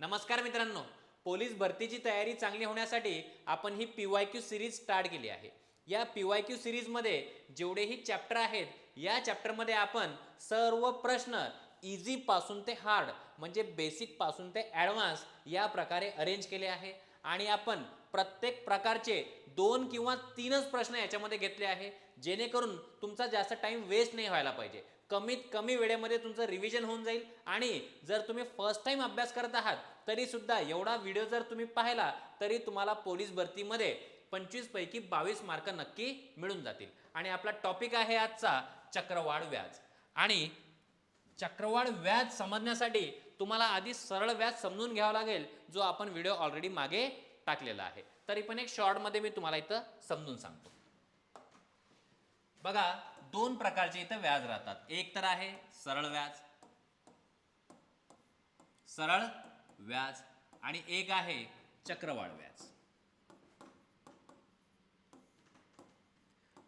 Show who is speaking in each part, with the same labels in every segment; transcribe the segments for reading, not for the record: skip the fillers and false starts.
Speaker 1: नमस्कार मित्रांनो, पोलीस भरतीची तयारी चांगली होण्यासाठी आपण ही PYQ सिरीज स्टार्ट केली आहे. या PYQ सिरीजमध्ये जेवढेही चॅप्टर आहेत, या चॅप्टरमध्ये आपण सर्व प्रश्न इझी पासून ते हार्ड म्हणजे बेसिक पासून ते ॲडव्हान्स या प्रकारे अरेंज केले आहे आणि आपण प्रत्येक प्रकारचे 2 किंवा 3च प्रश्न याच्यामध्ये घेतले आहे, जेणेकरून तुमचा जास्त टाइम वेस्ट नाही व्हायला पाहिजे. कमीत कमी वेळेमध्ये तुमचं रिव्हिजन होऊन जाईल आणि जर तुम्ही फर्स्ट टाइम अभ्यास करत आहात तरी सुद्धा एवढा व्हिडिओ जर तुम्ही पाहिला तरी तुम्हाला पोलीस भरतीमध्ये 25 पैकी 22 मार्क नक्की मिळून जातील. आणि आपला टॉपिक आहे आजचा चक्रवाढ व्याज. आणि चक्रवाढ व्याज समजण्यासाठी तुम्हाला आधी सरळ व्याज समजून घ्यावा लागेल, जो आपण व्हिडिओ ऑलरेडी मागे टाकलेला आहे. तरी पण एक शॉर्टमध्ये मी तुम्हाला इथं समजून सांगतो. बघा, 2 प्रकारचे इथं व्याज राहतात. एक तर आहे सरळ व्याज, सरळ व्याज, आणि एक आहे चक्रवाढ व्याज.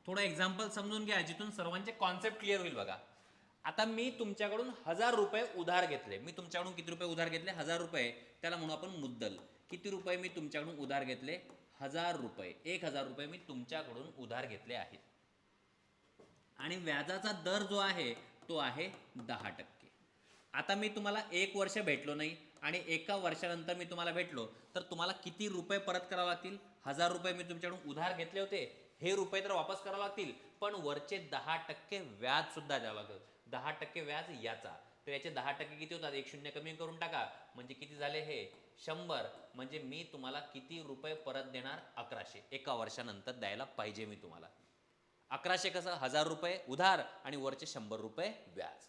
Speaker 1: थोडं एक्झाम्पल समजून घ्या जिथून सर्वांचे कॉन्सेप्ट क्लिअर होईल. बघा, आता मी तुमच्याकडून 1000 रुपये उधार घेतले. मी तुमच्याकडून किती रुपये उधार घेतले? 1000 रुपये. त्याला म्हणू आपण मुद्दल. किती रुपये मी तुमच्याकडून उधार घेतले? 1000 रुपये. 1000 रुपये मी तुमच्याकडून उधार घेतले आहेत. आणि व्याजाचा दर जो आहे तो आहे 10%. आता मी तुम्हाला 1 वर्ष भेटलो नाही आणि 1 वर्षानंतर मी तुम्हाला भेटलो तर तुम्हाला किती रुपये परत करावे लागतील? 1000 रुपये मी तुमच्याकडून उधार घेतले होते, हे रुपये तर वापस करावे लागतील, पण वरचे 10% व्याज सुद्धा द्यावं लागेल. 10% व्याज याचा. तर याचे 10% किती होतात? एक शून्य कमी करून टाका, म्हणजे किती झाले? हे 100. म्हणजे मी तुम्हाला किती रुपये परत देणार? 1100. 1 वर्षानंतर द्यायला पाहिजे मी तुम्हाला. 1100 कसं? 1000 रुपये उधार आणि वरचे 100 रुपये व्याज.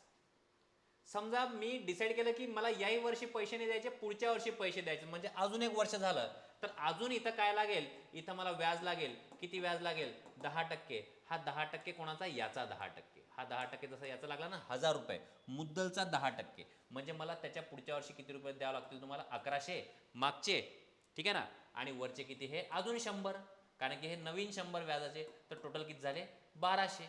Speaker 1: समजा मी डिसाईड केलं की मला याही वर्षी पैसे नाही द्यायचे, पुढच्या वर्षी पैसे द्यायचे, म्हणजे अजून 1 वर्ष झालं, तर अजून इथं काय लागेल? इथं मला व्याज लागेल. किती व्याज लागेल? 10%. हा 10% कोणाचा? याचा 10%. हा 10% जसा याचा लागला ना 1000 रुपये, मुद्दलचा 10%, म्हणजे मला त्याच्या पुढच्या वर्षी किती रुपये द्यावे लागतील तुम्हाला? 1100 मागचे, ठीक आहे ना, आणि वरचे किती? हे अजून 100, कारण की हे नवीन 100 व्याजाचे. तर टोटल किती झाले? 1200.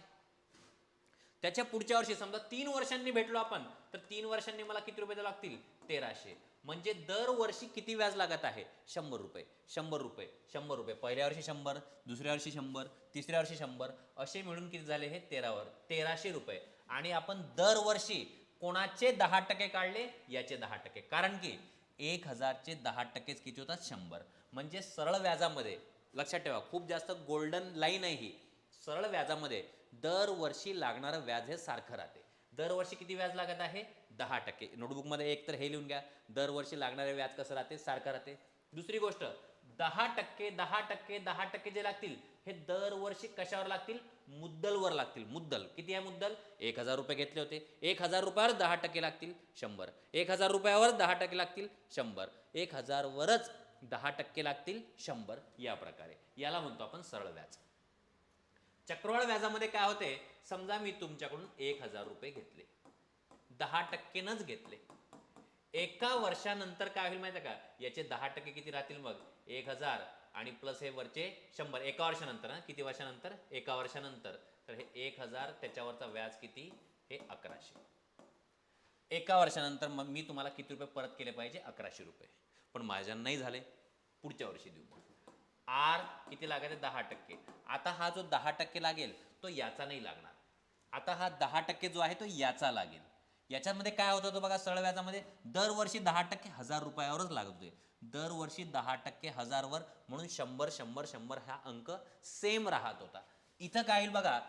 Speaker 1: त्याच्या पुढच्या वर्षी समजा 3 वर्षांनी भेटलो आपण, तर 3 वर्षांनी मला किती रुपये द्यावे लागतील? 1300. म्हणजे दरवर्षी किती व्याज लागत आहे? 100 रुपये, 100 रुपये, 100 रुपये. पहिल्या वर्षी 100, दुसऱ्या वर्षी 100, तिसऱ्या वर्षी 100, असे मिळून किती झाले? हे 1300 रुपये. आणि आपण दरवर्षी कोणाचे 10% काढले? याचे 10%. कारण की 1000चे 10%च किती होतात? 100. म्हणजे सरळ व्याजामध्ये लक्षात ठेवा, खूप जास्त गोल्डन लाईन आहे ही. सरळ व्याजामध्ये दरवर्षी लागणारं व्याज हे सारखं राहते. दरवर्षी किती व्याज लागत आहे? 10%. नोटबुकमध्ये एक तर हे लिहून घ्या, दरवर्षी लागणारे व्याज कसं राहते? सारखं राहते. दुसरी गोष्ट, 10%, 10%, 10% जे लागतील हे दरवर्षी कशावर लागतील? मुद्दलवर लागतील. मुद्दल किती आहे? मुद्दल 1000 रुपये घेतले होते, 1000 रुपयावर 10% लागतील 100, 1000 रुपयावर 10% लागतील 100, 1000 वरच 10% लागतील 100. या प्रकारे याला म्हणतो आपण सरळ व्याज. चक्रवाढ व्याजामध्ये काय होते? समजा मी तुमच्याकडून 1000 रुपये घेतले, 10%नच घेतले. 1 वर्षानंतर काय होईल माहिती आहे का? याचे 10% किती राहतील मग? 1000 आणि प्लस हे वरचे 100. 1 वर्षानंतर. किती वर्षानंतर? 1 वर्षानंतर. तर हे 1000, त्याच्यावरचा व्याज किती? हे 1100. 1 वर्षानंतर मग मी तुम्हाला किती रुपये परत केले पाहिजे? 1100 रुपये. पण माझ्या नाही झाले, पुढच्या वर्षी देऊ. आर किती लागायचे? 10%. आता हा जो 10% लागेल तो याचा नाही लागणार. आता हा 10% जो आहे तो याचा लागेल. याच्यामध्ये काय होतं तो बघा, सरळ व्याजामध्ये दरवर्षी 10% 1000 रुपयावरच लागतोय. दरवर्षी 10% 1000 वर, म्हणून 100 100 100 हा अंक सेम राहत होता. इथं काय येईल बघा,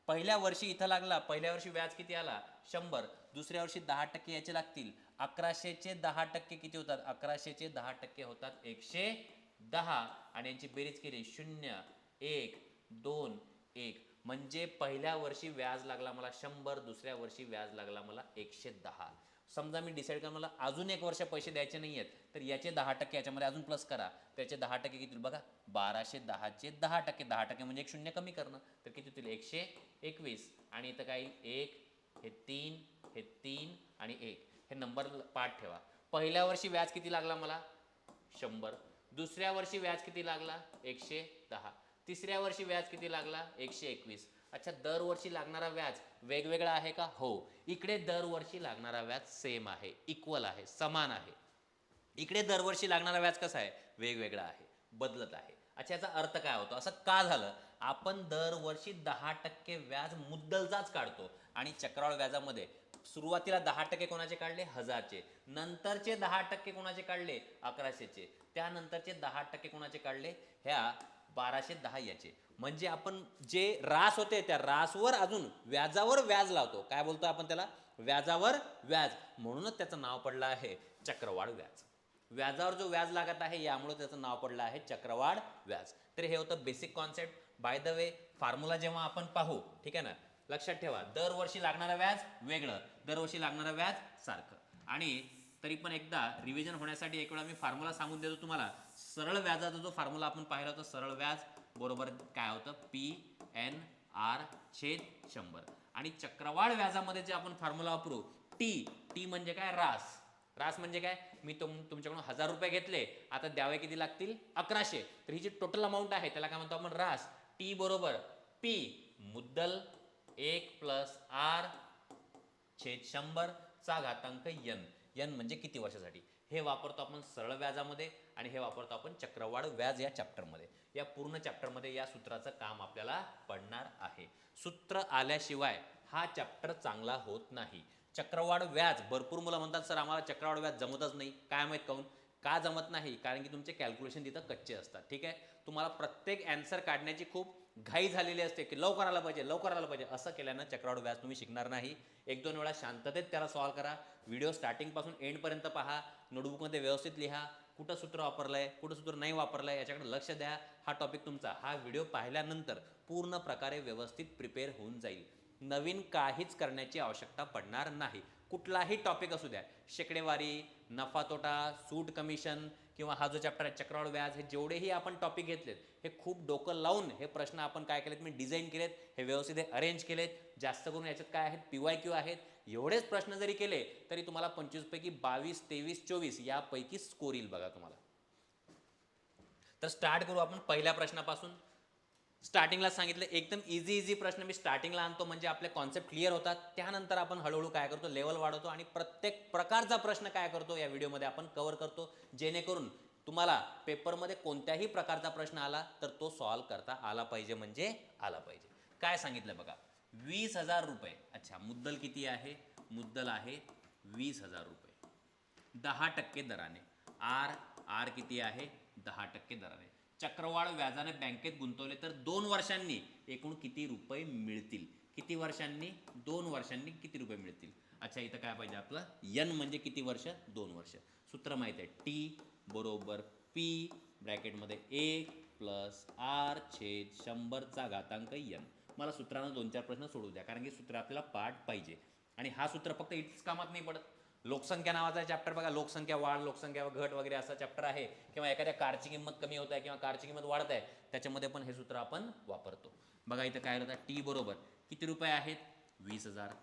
Speaker 1: पहिल्या वर्षी इथं लागला, पहिल्या वर्षी व्याज किती आला? 100. दुसऱ्या वर्षी 10% याचे लागतील. 1100चे 10% किती होतात? 1100चे 10% होतात 110, आणि यांची बेरीज केली 0 1 2 1, म्हणजे पहिल्या वर्षी व्याज लागला मला 100, दुसऱ्या वर्षी व्याज लागला मला 110. समजा मी डिसाईड करा मला अजून 1 वर्ष पैसे द्यायचे नाही आहेत, तर याचे 10% याच्यामध्ये अजून प्लस करा. त्याचे 10% किती बघा? 1210चे 10%. 10% म्हणजे एक शून्य कमी करणं, तर किती होतील? 121. आणि इथं काय? 1, हे 3, हे 3 आणि 1. हे नंबर पाठ ठेवा. पहिल्या वर्षी व्याज किती लागला मला? 100. दुसऱ्या वर्षी व्याज किती लागला? 110. तिसऱ्या वर्षी व्याज किती लागला? 121. अच्छा, दरवर्षी लागणारा व्याज वेगवेगळा आहे का? हो. इकडे दरवर्षी लागणारा व्याज सेम आहे, इक्वल आहे, समान आहे. इकडे दरवर्षी लागणारा व्याज कसा आहे, वेगवेगळा आहे, बदलत आहे. अच्छा, याचा अर्थ काय होतो, असं का झालं, आपण दरवर्षी 10% व्याज मुद्दलचाच काढतो आणि चक्रवाढ व्याजामध्ये सुरुवातीला 10% कोणाचे काढले, 1000चे, नंतरचे 10% कोणाचे काढले, 1100चे, त्यानंतरचे 10% कोणाचे काढले, ह्या 1210 याचे. म्हणजे आपण जे रास होते त्या रासवर अजून व्याजावर व्याज लावतो. काय बोलतो आपण त्याला, व्याजावर व्याज. म्हणूनच त्याचं नाव पडलं आहे चक्रवाढ व्याज. व्याजावर जो व्याज लागत आहे यामुळे त्याचं नाव पडलं आहे चक्रवाढ व्याज. तर हे होतं basic concept. By the way, formula जेव्हा आपण पाहू, ठीक आहे ना, लक्षात ठेवा, दरवर्षी लागणारं व्याज वेगळं, दरवर्षी लागणारं व्याज सारखं. आणि तरी पण एकदा रिव्हिजन होण्यासाठी एक वेळा मी फॉर्म्युला सांगून देतो तुम्हाला. सरळ व्याजाचा जो फॉर्म्युला आपण पाहिला होता, सरळ व्याज बरोबर काय होतं, PNR/100. आणि चक्रवाढ व्याजामध्ये जे आपण फॉर्म्युला वापरू, टी म्हणजे काय, रास. रास म्हणजे काय, मी तुमच्याकडून 1000 रुपये घेतले, आता द्यावे किती लागतील, 1100. तर ही जी टोटल अमाऊंट आहे त्याला काय म्हणतो आपण, रास. टी बरोबर पी मुद्दल 1+R/100 चा घातांक n. n म्हणजे किती वर्षासाठी. हे वापरतो आपण सरळ व्याजामध्ये आणि हे वापरतो आपण चक्रवाढ व्याज या चॅप्टरमध्ये. या पूर्ण चॅप्टरमध्ये या सूत्राचं काम आपल्याला पडणार आहे. सूत्र आल्याशिवाय हा चॅप्टर चांगला होत नाही. चक्रवाढ व्याज, भरपूर मुलं म्हणतात सर आम्हाला चक्रवाढ व्याज जमतच नाही. काय माहीत काऊन का जमत नाही, कारण की तुमचे कॅल्क्युलेशन तिथं कच्चे असतात. ठीक आहे, तुम्हाला प्रत्येक ॲन्सर काढण्याची खूप घाई झालेली असते की लवकर आला पाहिजे, लवकर आला पाहिजे. असं केल्यानं चक्रवाढ व्याज तुम्ही शिकणार नाही. 1-2 वेळा शांततेत त्याला सॉल्व करा. व्हिडिओ स्टार्टिंगपासून एंडपर्यंत पहा. नोटबुकमध्ये व्यवस्थित लिहा. कुठं सूत्र वापरलं आहे, कुठं सूत्र नाही वापरलं आहे, याच्याकडे लक्ष द्या. हा टॉपिक तुमचा हा व्हिडिओ पाहिल्यानंतर पूर्ण प्रकारे व्यवस्थित प्रिपेअर होऊन जाईल. नवीन काहीच करण्याची आवश्यकता पडणार नाही. कुठलाही टॉपिक असू द्या, शेकडेवारी, नफा तोटा, सूट कमिशन किंवा हा जो चॅप्टर आहे चक्रवाढ व्याज, हे जेवढेही आपण टॉपिक घेतलेत हे खूप डोकं लावून हे प्रश्न आपण काय केलेत, मी डिझाईन केलेत, हे व्यवस्थित हे अरेंज केलेत. जास्त करून याच्यात काय आहेत, PYQ आहेत. एवढेच प्रश्न जरी केले तरी तुम्हाला 25 पैकी 22, 23, 24 यापैकी स्कोर येईल बघा तुम्हाला. तर स्टार्ट करू आपण पहिल्या प्रश्नापासून. स्टार्टिंगला सांगितलं एकदम इझी प्रश्न मी स्टार्टिंगला आणतो म्हणजे आपले कॉन्सेप्ट क्लिअर होतात. त्यानंतर आपण हळूहळू काय करतो, लेवल वाढवतो आणि प्रत्येक प्रकारचा प्रश्न काय करतो या व्हिडिओमध्ये आपण कव्हर करतो, जेणेकरून तुम्हाला पेपरमध्ये कोणत्याही प्रकारचा प्रश्न आला तर तो सॉल्व करता आला पाहिजे, म्हणजे आला पाहिजे. काय सांगितलं बघा, 20,000 रुपये. अच्छा, मुद्दल किती आहे, मुद्दल आहे 20,000 रुपये 10% दराने. आर किती आहे, 10% दराने. चक्रवाढ व्याजाने बँकेत गुंतवले तर 2 वर्षांनी एकूण किती रुपये मिळतील. किती वर्षांनी, 2 वर्षांनी किती रुपये मिळतील. अच्छा, इथं काय पाहिजे आपलं, n म्हणजे किती वर्ष, 2 वर्ष. सूत्र माहित आहे, टी बरोबर पी ब्रॅकेटमध्ये 1+R/100 चा घातांक n. मला सूत्रानं 2-4 प्रश्न सोडू द्या, कारण की सूत्र आपल्याला पाठ पाहिजे. आणि हा सूत्र फक्त इथंच कामात नाही पडत. लोकसंख्या नावाचा चॅप्टर बघा, लोकसंख्या वाढ, लोकसंख्या घट वगैरे असा चॅप्टर आहे, किंवा एखाद्या कारची किंमत कमी होत आहे किंवा कारची किंमत वाढत आहे, त्याच्यामध्ये पण हे सूत्र आपण वापरतो. बघा इथं काय होतं, टी बरोबर किती रुपये आहेत, 20,000.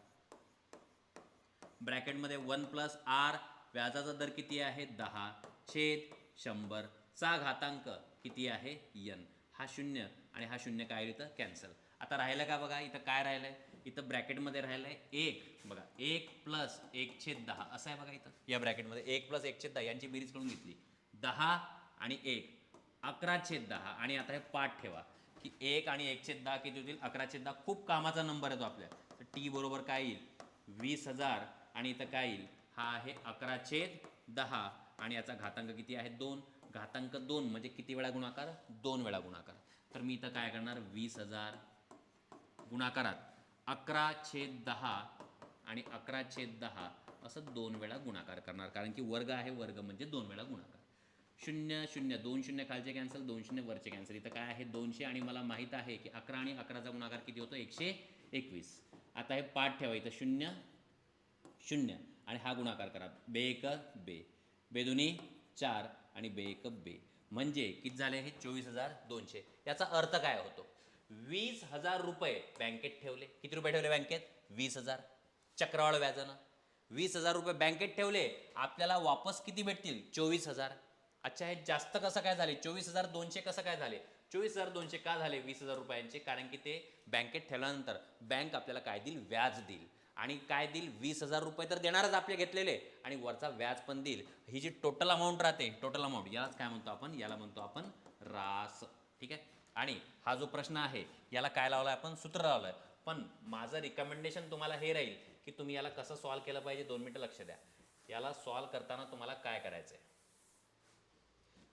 Speaker 1: ब्रॅकेटमध्ये 1+R, व्याजाचा दर किती आहे, 10/100 चा घातांक किती आहे, n. हा 0 आणि हा 0 काय होईल इथं, कॅन्सल. आता राहिलं का बघा, इथं काय राहिलंय, इथं ब्रॅकेटमध्ये राहिलंय 1. बघा 1+1/10 असं आहे बघा इथं या ब्रॅकेटमध्ये. 1+1/10 यांची बेरीज करून घेतली, 10 आणि 1 11/10. आणि आता हे पाठ ठेवा की 1 आणि 1/10 किती होतील, 11/10. खूप कामाचा नंबर आहे तो आपल्या. तर टी बरोबर काय येईल, 20,000 आणि इथं काय येईल, हा आहे 11/10 आणि याचा घातांक किती आहे, 2. घातांक 2 म्हणजे किती वेळा गुणाकार, 2 वेळा गुणाकार. तर मी इथं काय करणार, 20,000 गुणाकारात 11/10 आणि 11/10 असं 2 वेळा गुणाकार करणार, कारण की वर्ग आहे, वर्ग म्हणजे 2 वेळा गुणाकार. 0 0 2 0 खालचे कॅन्सल, 2 0 वरचे कॅन्सल. इथं काय आहे, 200 आणि मला माहीत आहे की 11 आणि 11चा गुणाकार किती होतो, 121. आता हे पाठ ठेवा, इथं 0 0 आणि हा गुणाकार करा, 2 1 2, 2 2 4 आणि 2 1 2, म्हणजे किती झाले हे, 24,200. याचा अर्थ काय होतो, 20,000 रुपये बँकेत ठेवले. किती रुपये ठेवले बँकेत, 20,000 चक्रवाढ व्याजानं. 20,000 रुपये बँकेत ठेवले, आपल्याला वापस किती भेटतील, 24,000. अच्छा, हे जास्त कसं काय झाले, 24,200 कसं काय झाले, 24,200 का झाले 20,000 रुपयांचे, कारण की ते बँकेत ठेवल्यानंतर बँक आपल्याला काय देईल, व्याज देईल. आणि काय देईल 20,000 रुपये तर देणारच आपले घेतलेले आणि वरचा व्याज पण देईल. ही जी टोटल अमाऊंट राहते, टोटल अमाऊंट, यालाच काय म्हणतो आपण, याला म्हणतो आपण रास. ठीक आहे. आणि हा जो प्रश्न आहे याला काय लावलाय आपण, सूत्र लावलंय. पण माझं रिकमेंडेशन तुम्हाला हे राहील की तुम्ही याला कसं सॉल्व्ह केलं पाहिजे. 2 मिनिटं लक्ष द्या. याला सॉल्व्ह करताना तुम्हाला काय करायचंय,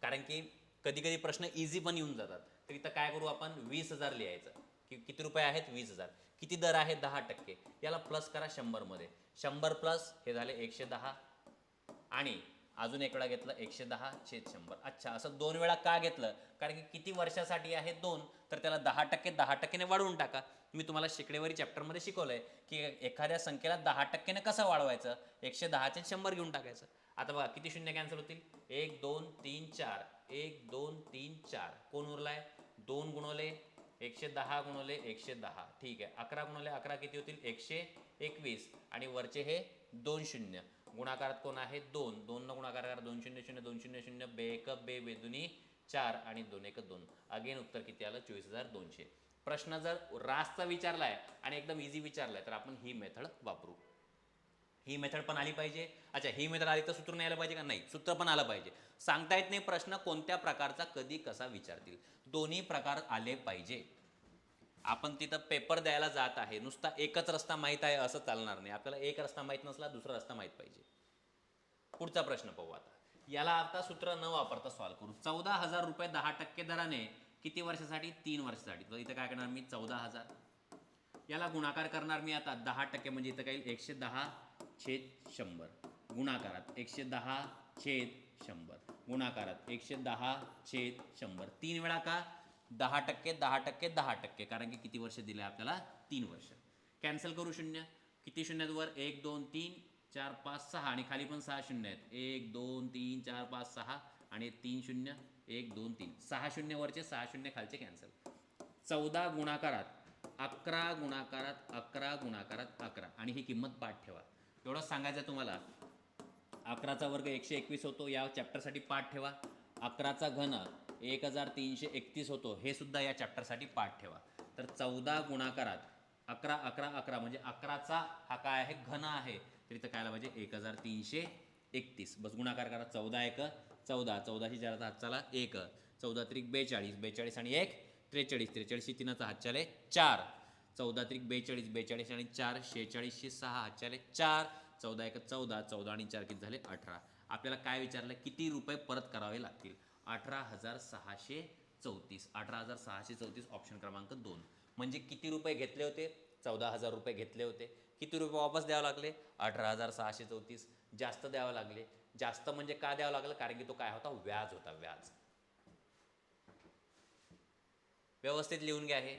Speaker 1: कारण की कधी कधी प्रश्न इझी पण येऊन जातात. तर इथं काय करू आपण, 20,000 लिहायचं. किती रुपये आहेत, 20,000. किती दर आहे, 10%. याला प्लस करा 100 मध्ये. 100 प्लस हे झाले 110 आणि अजून एक वेळा घेतलं 110/100. अच्छा, असं 2 वेळा का घेतलं, कारण की किती वर्षासाठी आहे 2, तर त्याला 10% ने वाढवून टाका. मी तुम्हाला शिकडेवारी चॅप्टरमध्ये शिकवलंय की एखाद्या संख्येला 10% कसं वाढवायचं. 110चे 100 घेऊन टाकायचं. आता बघा किती शून्य कॅन्सल होतील, 1 2 3 4, 1 2 3 4, कोण उरलाय, 2 गुणवले 110 गुणवले 110. ठीक आहे. 11 गुणवले 11 किती होतील, 121 आणि वरचे हे 2 शून्य. गुणाकारात कोण आहे, 2. 2 न गुणाकार करा, 2 0 0 2 0 0, बे 1 बे बेदुनी 4 आणि 2 1 2. अगेन उत्तर किती आलं, 24,200. प्रश्न जर रासचा विचारलाय आणि एकदम इझी विचारलाय तर आपण ही मेथड वापरू. ही मेथड पण आली पाहिजे. अच्छा, ही मेथड आली तर सूत्र नाही आलं पाहिजे का, नाही, सूत्र पण आलं पाहिजे. सांगता येत नाही प्रश्न कोणत्या प्रकारचा कधी कसा विचारतील, दोन्ही प्रकार आले पाहिजे. आपण तिथं पेपर द्यायला जात आहे, नुसता एकच रस्ता माहीत आहे असं चालणार नाही. आपल्याला एक रस्ता माहीत नसला दुसरा रस्ता माहीत पाहिजे. पुढचा प्रश्न पाहू आता. याला आता सूत्र न वापरता सॉल्व्ह करू. 14,000 रुपये 10% दराने किती वर्षासाठी, 3 वर्षासाठी. तर इथं काय करणार मी, 14,000 याला गुणाकार करणार मी आता 10% म्हणजे इथं काही 110/100 गुणाकारात 110/100 गुणाकारात 110/100. 3 वेळा का, 10% 10% 10%, कारण की किती वर्ष दिले आपल्याला, 3 वर्ष. कॅन्सल करू शून्य. किती शून्यात वर, 1 2 3 4 5 6 आणि खाली पण 6 शून्य आहेत. 1 2 3 4 5 6 आणि 3 शून्य, 1 2 3 6 शून्य वरचे, 6 शून्य खालचे कॅन्सल. 14 गुणाकारात 11 गुणाकारात 11 गुणाकारात 11 आणि ही किंमत पाठ ठेवा. एवढंच सांगायचं तुम्हाला. 11चा वर्ग 121 होतो, या चॅप्टरसाठी पाठ ठेवा. 11चा घन 1331 होतो, हे सुद्धा या चॅप्टरसाठी पाठ ठेवा. तर 14 गुणाकारात 11 11 11 म्हणजे 11चा हा काय आहे, घन आहे. तर इथं काय पाहिजे, 1331. बस गुणाकार करा. 14 1 14, 14शी 4चा हात चाला 1, 14 त्रिक 42, 42 आणि 1 43, 43शी 3चा हात चाले 4, 14 त्रिक 42, 42 आणि 4 46शी 6 हात चाले 4, 14 1 14, 14 आणि 4 किती झाले 18. आपल्याला काय विचारलं, किती रुपये परत करावे लागतील, 18,634. 18,634 ऑप्शन क्रमांक 2. म्हणजे किती रुपये घेतले होते, 14,000 रुपये घेतले होते. किती रुपये वापस द्यावं लागले, 18,634. जास्त द्यावं लागले. जास्त म्हणजे का द्यावं लागलं, कारण की तो काय होता, व्याज होता, व्याज. व्यवस्थित लिहून घ्या. हे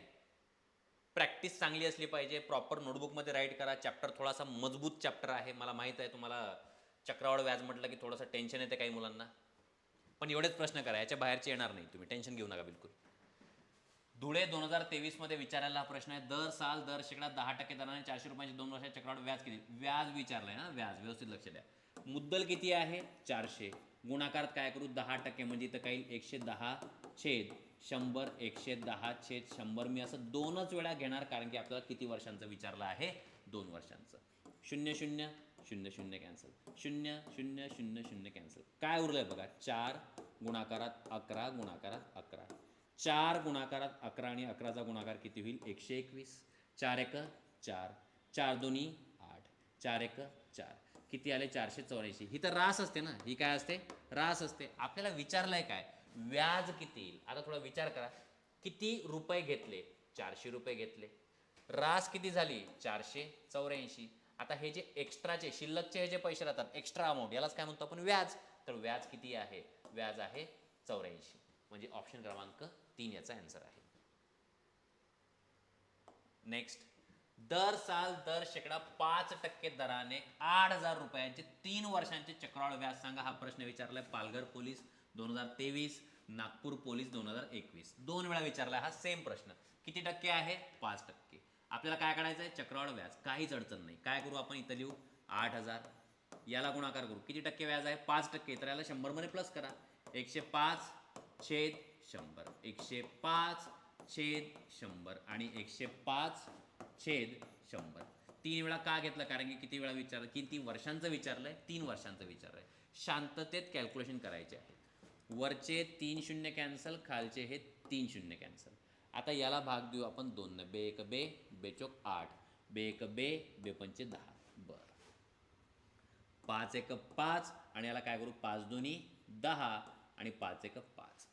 Speaker 1: प्रॅक्टिस चांगली असली पाहिजे. प्रॉपर नोटबुकमध्ये राईट करा. चॅप्टर थोडासा मजबूत चॅप्टर आहे. मला माहीत आहे तुम्हाला चक्रवाढ व्याज म्हटलं की थोडंसं टेन्शन येते काही मुलांना, पण एवढेच प्रश्न करा, याच्या बाहेरचे येणार नाही. तुम्ही टेन्शन घेऊ नका बिलकुल. धुळे 2023 मध्ये विचारायला हा प्रश्न आहे. दर साल दर शेकडा 10% दराने 400 रुपयांचे 2 वर्षाचे चक्रवाढ व्याज किती. व्याज विचारलंय ना, व्याज. व्यवस्थित लक्ष द्या. मुद्दल किती आहे, 400. गुणाकारात काय करू, 10% म्हणजे इथं काही 110/100, 110/100. मी असं 2च वेळा घेणार, कारण की आपल्याला किती वर्षांचं विचारलं आहे, 2 वर्षांचं. 0 0 0 0 कॅन्सल, 0 0 0 0 कॅन्सल. काय उरलंय बघा, 4 गुणाकारात 11 गुणाकारात 11. 4 गुणाकारात 11 आणि 11चा गुणाकार किती होईल, 121. 4 1 4, 4 2 8, 4 1 4, किती आले, 484. ही तर रास असते ना, ही काय असते, रास असते. आपल्याला विचारलंय काय, व्याज किती येईल. आता थोडा विचार करा, किती रुपये घेतले, 400 रुपये घेतले. रास किती झाली, 484. आता हे जे एक्स्ट्राचे शिल्लकचे हे जे पैसे राहतात, एक्स्ट्रा अमाऊंट, यालाच काय म्हणतो आपण, व्याज. तर व्याज किती आहे, व्याज आहे 84. म्हणजे ऑप्शन क्रमांक 3 याचा आन्सर आहे. नेक्स्ट, दर साल दर शेकडा 5% दराने 8,000 रुपयांचे 3 वर्षांचे चक्रवाढ व्याज सांगा. हा प्रश्न विचारलाय पालघर पोलीस 2023, नागपूर पोलीस 2021. 2 वेळा विचारलाय हा सेम प्रश्न. किती टक्के आहे, 5%. आपल्याला काय काढायचं आहे, चक्रवाढ व्याज. काहीच अडचण नाही. काय करू आपण, इथं लिहू 8,000, याला गुणाकार करू. किती टक्के व्याज आहे, 5%. तर याला 100 मध्ये प्लस करा. 105/100, 105/100 आणि 105/100. 3 वेळा का घेतलं, कारण की किती वेळा विचारलं, किती वर्षांचं विचारलंय, 3 वर्षांचं विचारलंय. शांततेत कॅल्क्युलेशन करायचे आहे. वरचे 3 शून्य कॅन्सल, खालचे हे 3 शून्य कॅन्सल. आता याला भाग देऊ आपण 2 ने. बे एक बे, बेचोक 8, बे एक बे, बे पंचे 10. बरं, 5 एक 5 आणि याला काय करू, 5 दोन्ही 10 आणि 5 एक 5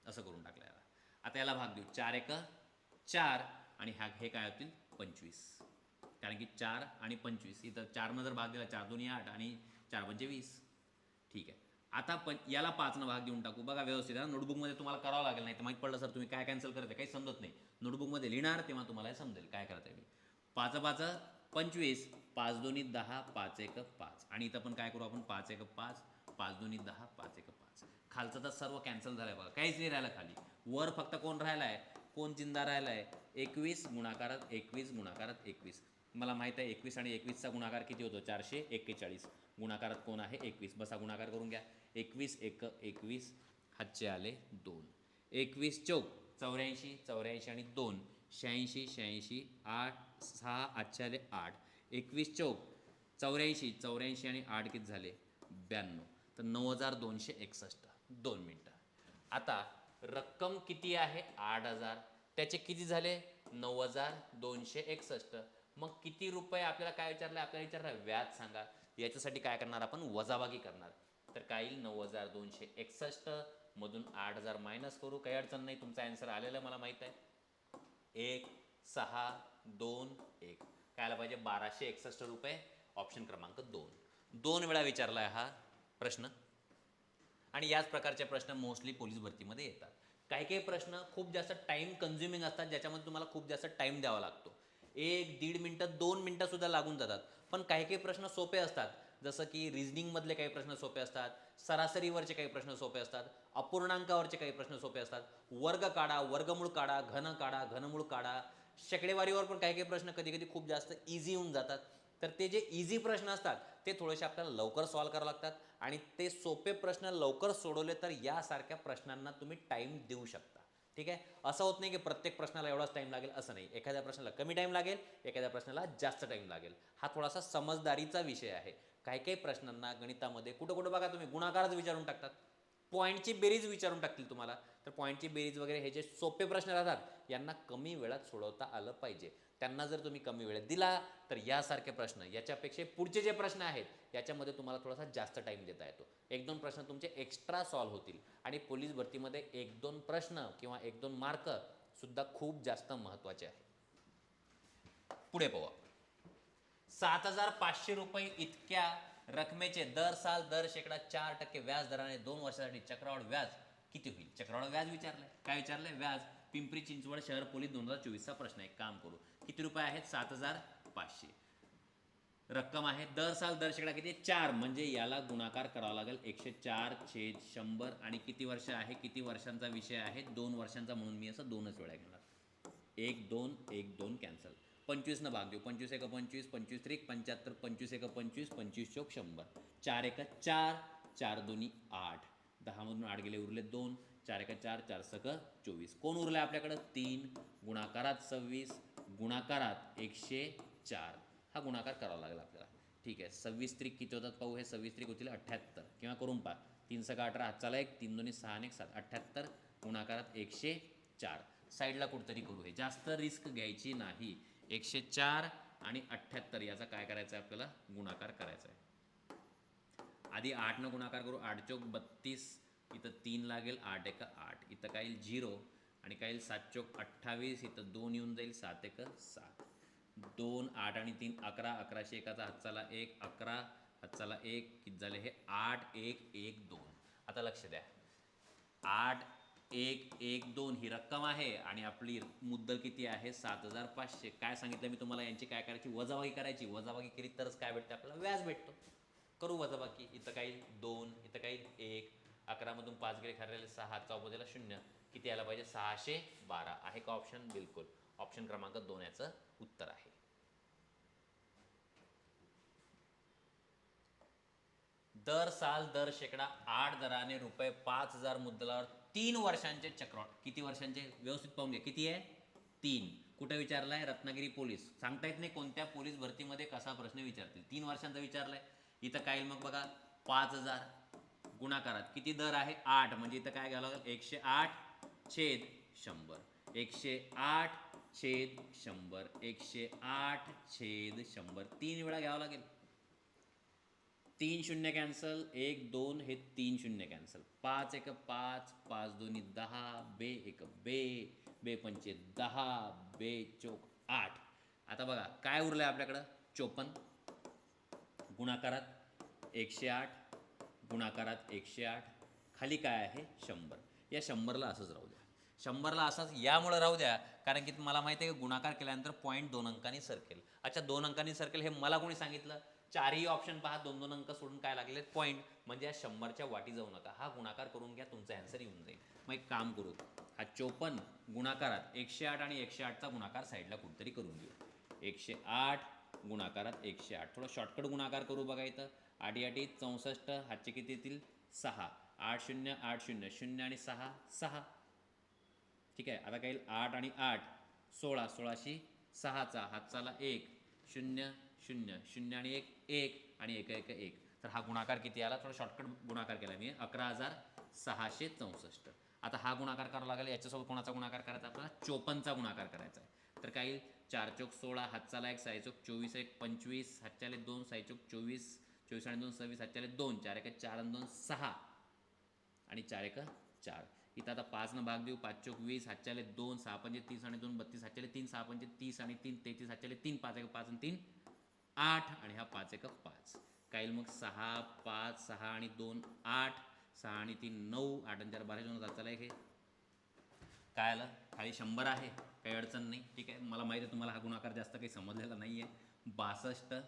Speaker 1: असं करून टाकलं याला. आता याला भाग देऊ, 4 एक 4 आणि हे काय होतील 25, कारण की 4 आणि 25 इथं 4 जर भाग दिला, 4 दोन्ही 8 आणि 4 पंचे 20. ठीक आहे, आता याला 5 भाग देऊन टाकू. बघा व्यवस्थित आहे, नोटबुकमध्ये तुम्हाला करावं लागेल, नाही तर माहीत पडलं सर तुम्ही काय कॅन्सल करते काही समजत नाही. नोटबुकमध्ये लिहिणार तेव्हा तुम्हाला हे समजेल काय करते मी. 5 5 25, 5 दोन्ही 10, 5 एक 5 आणि इथं पण काय करू आपण, 5 एक 5, 5 दोन्ही 10, 5 एक 5. खालचं तर सर्व कॅन्सल झालंय बघा, काहीच नाही राहिलं खाली. वर फक्त कोण राहिलाय, कोण जिंदा राहिलाय, 21 गुणाकारात 21 गुणाकारात 21. मला माहित आहे 21 आणि 21चा गुणाकार किती होतो, 441. गुणाकारात कोण आहे 21, बसा गुणाकार करून घ्या. 21 एक 21, हातचे आले 2. 21 चौक 84, 84 आणि 2 86, 86 8 6 आजचे आले 8. 21 चौक 84, 84 आणि 8 किती झाले 92. तर 9261. 2 मिनटं. आता रक्कम किती आहे 8000, त्याचे किती झाले 9261. मग किती रुपये आपल्याला काय विचारलं, आपल्याला विचारलं व्याज सांगा. याच्यासाठी काय करणार आपण, वजाबाकी करणार. तर काय येईल 9261 मधून 8000 मायनस करू, काही अडचण नाही, तुमचा आन्सर आलेला मला माहित आहे. 1 6 2 1 काय आला पाहिजे 1261 रुपये. ऑप्शन क्रमांक 2. 2 वेळा विचारला आहे हा प्रश्न आणि याच प्रकारचे प्रश्न मोस्टली पोलीस भरतीमध्ये येतात. काही काही प्रश्न खूप जास्त टाइम कन्झ्युमिंग असतात, ज्याच्यामध्ये तुम्हाला खूप जास्त टाइम द्यावा लागतो. 1-1.5 मिनटं 2 मिनटं सुद्धा लागून जातात. पण काही काही प्रश्न सोपे असतात, जसं की रिझनिंगमधले काही प्रश्न सोपे असतात, सरासरीवरचे काही प्रश्न सोपे असतात, अपूर्णांकावरचे काही प्रश्न सोपे असतात. वर्ग काढा, वर्गमूळ काढा, घनमूळ काढा. शेकडेवारीवर पण काही काही प्रश्न कधी कधी खूप जास्त इझी होऊन जातात. तर ते जे इझी प्रश्न असतात ते थोडेसे आपल्याला लवकर सॉल्व्ह करावे लागतात आणि ते सोपे प्रश्न लवकर सोडवले तर यासारख्या प्रश्नांना तुम्ही टाईम देऊ शकता. ठीक आहे, असं होत नाही की प्रत्येक प्रश्नाला एवढाच टाईम लागेल, असं नाही. एखाद्या प्रश्नाला कमी टाईम लागेल, एखाद्या प्रश्नाला जास्त टाईम लागेल. हा थोडासा समजदारीचा विषय आहे. काही काही प्रश्नांना गणितामध्ये कुठं कुठं बघा तुम्ही गुणाकारच विचारून टाकतात, पॉईंटची बेरीज विचारून टाकतील तुम्हाला. तर पॉईंटची बेरीज वगैरे हे जे सोपे प्रश्न राहतात यांना कमी वेळात सोडवता आलं पाहिजे. त्यांना जर तुम्ही कमी वेळेत दिला तर यासारखे प्रश्न, याच्यापेक्षा पुढचे जे प्रश्न आहेत याच्यामध्ये तुम्हाला थोडासा जास्त टाईम देता येतो. 1-2 प्रश्न तुमचे एक्स्ट्रा सॉल्व्ह होतील आणि पोलीस भरतीमध्ये 1-2 प्रश्न किंवा 1-2 मार्क सुद्धा खूप जास्त महत्त्वाचे आहे. पुढे पाहू. 7500 रुपये इतक्या रकमेचे दर साल दर शेकडा 4% व्याज दराने 2 वर्षासाठी चक्रवाढ व्याज किती होईल. चक्रवाढ व्याज विचारलंय, काय विचारलंय व्याज. पिंपरी चिंचवड शहर पोलीस 2024चा प्रश्न आहे. काम करू, किती रुपये आहेत 7500. रक्कम आहे दर साल दर शेकडा किती 4, म्हणजे याला गुणाकार करावा लागेल 104/100 आणि किती वर्ष आहे, किती वर्षांचा विषय आहे 2 वर्षांचा, म्हणून मी असं 2च वेळा घेणार. 1 2 1 2 कॅन्सल. 25 भाग देऊ, 25 एक 25, 25 त्रिक 75, 25 एक 25, 25 चौक 100, 4 एक 4, 4 दोन्ही 8, 10 मधून 8 गेले उरले 2, 4 एक 4, 4 सक 24. कोण उरलं आपल्याकडं 3. गुणाकारात 26, गुणाकारात 104. हा गुणाकार करावा लागेल आपल्याला. ठीक आहे, 26 त्रिक किती होतात पाहू. हे 26 त्रिक होतील 78 किंवा करून पहा. 3 सका 18, हातचाला 1, 3 दोन्ही 6 आणि 1 7, 78 गुणाकारात 104. साईडला कुठतरी करू, हे जास्त रिस्क घ्यायची नाही. 104 आणि 78 याचा काय करायचं आहे आपल्याला, गुणाकार करायचा आहे. आधी 8 न गुणाकार करू. 8 चौक 32, इथं 3 लागेल, 8 एक 8, इथं काय येईल 0 आणि काय येईल 7 चौक 28, इथं 2 येऊन जाईल, 7 एक 7, 2 8 आणि 3 11, 11 एकाचा हातचाला 1, 11 हातचाला 1 किती झाले हे 8 1 1 2. आता लक्ष द्या, 8 1 1 2 ही रक्कम आहे आणि आपली मुद्दल किती आहे 7500. काय सांगितलं मी तुम्हाला, यांची काय करायची, वजाबाकी करायची. वजाबाकी केली तरच काय भेटते आपल्याला, व्याज भेटतो. करू वजाबाकी. इथं काही 2, इथं काही 1, 11 मधून 5 गेले खाल्लेले 6, चौपदीला 0, किती यायला पाहिजे 612. आहे का ऑप्शन, बिलकुल. ऑप्शन क्रमांक 2 याचं उत्तर आहे. दर साल दर शेकडा 8 दराने रुपये 5000 मुद्दलावर 3 वर्षांचे चक्रवाढ. किती वर्षांचे व्यवस्थित पाहून घ्या, किती आहे 3. कुठे विचारलाय? रत्नागिरी पोलीस. सांगता येत नाही कोणत्या पोलीस भरतीमध्ये कसा प्रश्न विचारतील. 3 वर्षांचा विचारलाय. इथं काय येईल मग बघा, 5000 गुणाकारात किती दर आहे? 8. म्हणजे इथं काय घ्यावं लागेल? 108/100. 108/100. 108/100. 3 वेळा घ्यावं लागेल. 3 शून्य कॅन्सल, 1 2 हे 3 शून्य कॅन्सल. 5 1 5, 5 2 10, बे 1 बे, बे 5 10, बे चोक 8. आता बघा काय उरलंय आपल्याकडं? 54 गुणाकारात 108, गुणाकारात 108, खाली काय आहे? 100. या 100ला असंच राहू द्या. 100ला असाच यामुळे राहू द्या कारण की मला माहिती आहे की गुणाकार केल्यानंतर पॉईंट 2 अंकांनी सरकेल. अच्छा, 2 अंकांनी सरकेल हे मला कोणी सांगितलं? चारही ऑप्शन पहा, 2-2 अंक सोडून काय लागले? पॉईंट. म्हणजे या 100च्या वाटी जाऊ नका, हा गुणाकार करून घ्या, तुमचा आन्सर येऊन जाईल. मग एक काम करू, हा 54 गुणाकारात 108 आणि 108चा गुणाकार साईडला कुठेतरी करून घेऊ. 108 गुणाकारात 108. थोडं शॉर्टकट गुणाकार करू बघा. इथं 8 8 64, हातचे किती येतील? 6. 8 0 8 0, 0 आणि 6 6. ठीक आहे. आता काय येईल? 8 आणि 8 16, 16शी 6चा हातचाला 1, 0 0 0 आणि 1 1 आणि 1 1 1. तर हा गुणाकार किती आला? थोडा शॉर्टकट गुणाकार केला मी. 11664. आता हा गुणाकार करावा लागेल. याच्यासोबत कोणाचा गुणाकार करायचा? आपल्याला 54चा गुणाकार करायचा आहे. तर काय येईल? 4 चौक 16, हातचाला 1, 6 चौक 24, 1 25, हातच्याले 2, 6 चौक 24, 24 आणि 2 26, हातच्याले 2, 4 1 4 आणि 2 6 आणि 4 1 4. इथं आता 5 न भाग देऊ. 5 चौक 20, हातच्याले 2, 6 पंचे 30 आणि 2 32, हातच्याले 3, 6 पंचे 30 आणि 3 33, हातच्याले 3, 5 1 5 आणि 3 8 आणि हा 5 1 5. काय येईल मग? 6 5 6 आणि 2 8, 6 आणि 3 9, 8 आणि 4 12, 2 हातचाला 1 हे काय आलं? खाली 100 आहे, काही अडचण नाही. ठीक आहे. मला माहिती आहे तुम्हाला हा गुणाकार जास्त काही समजलेला नाही आहे. 62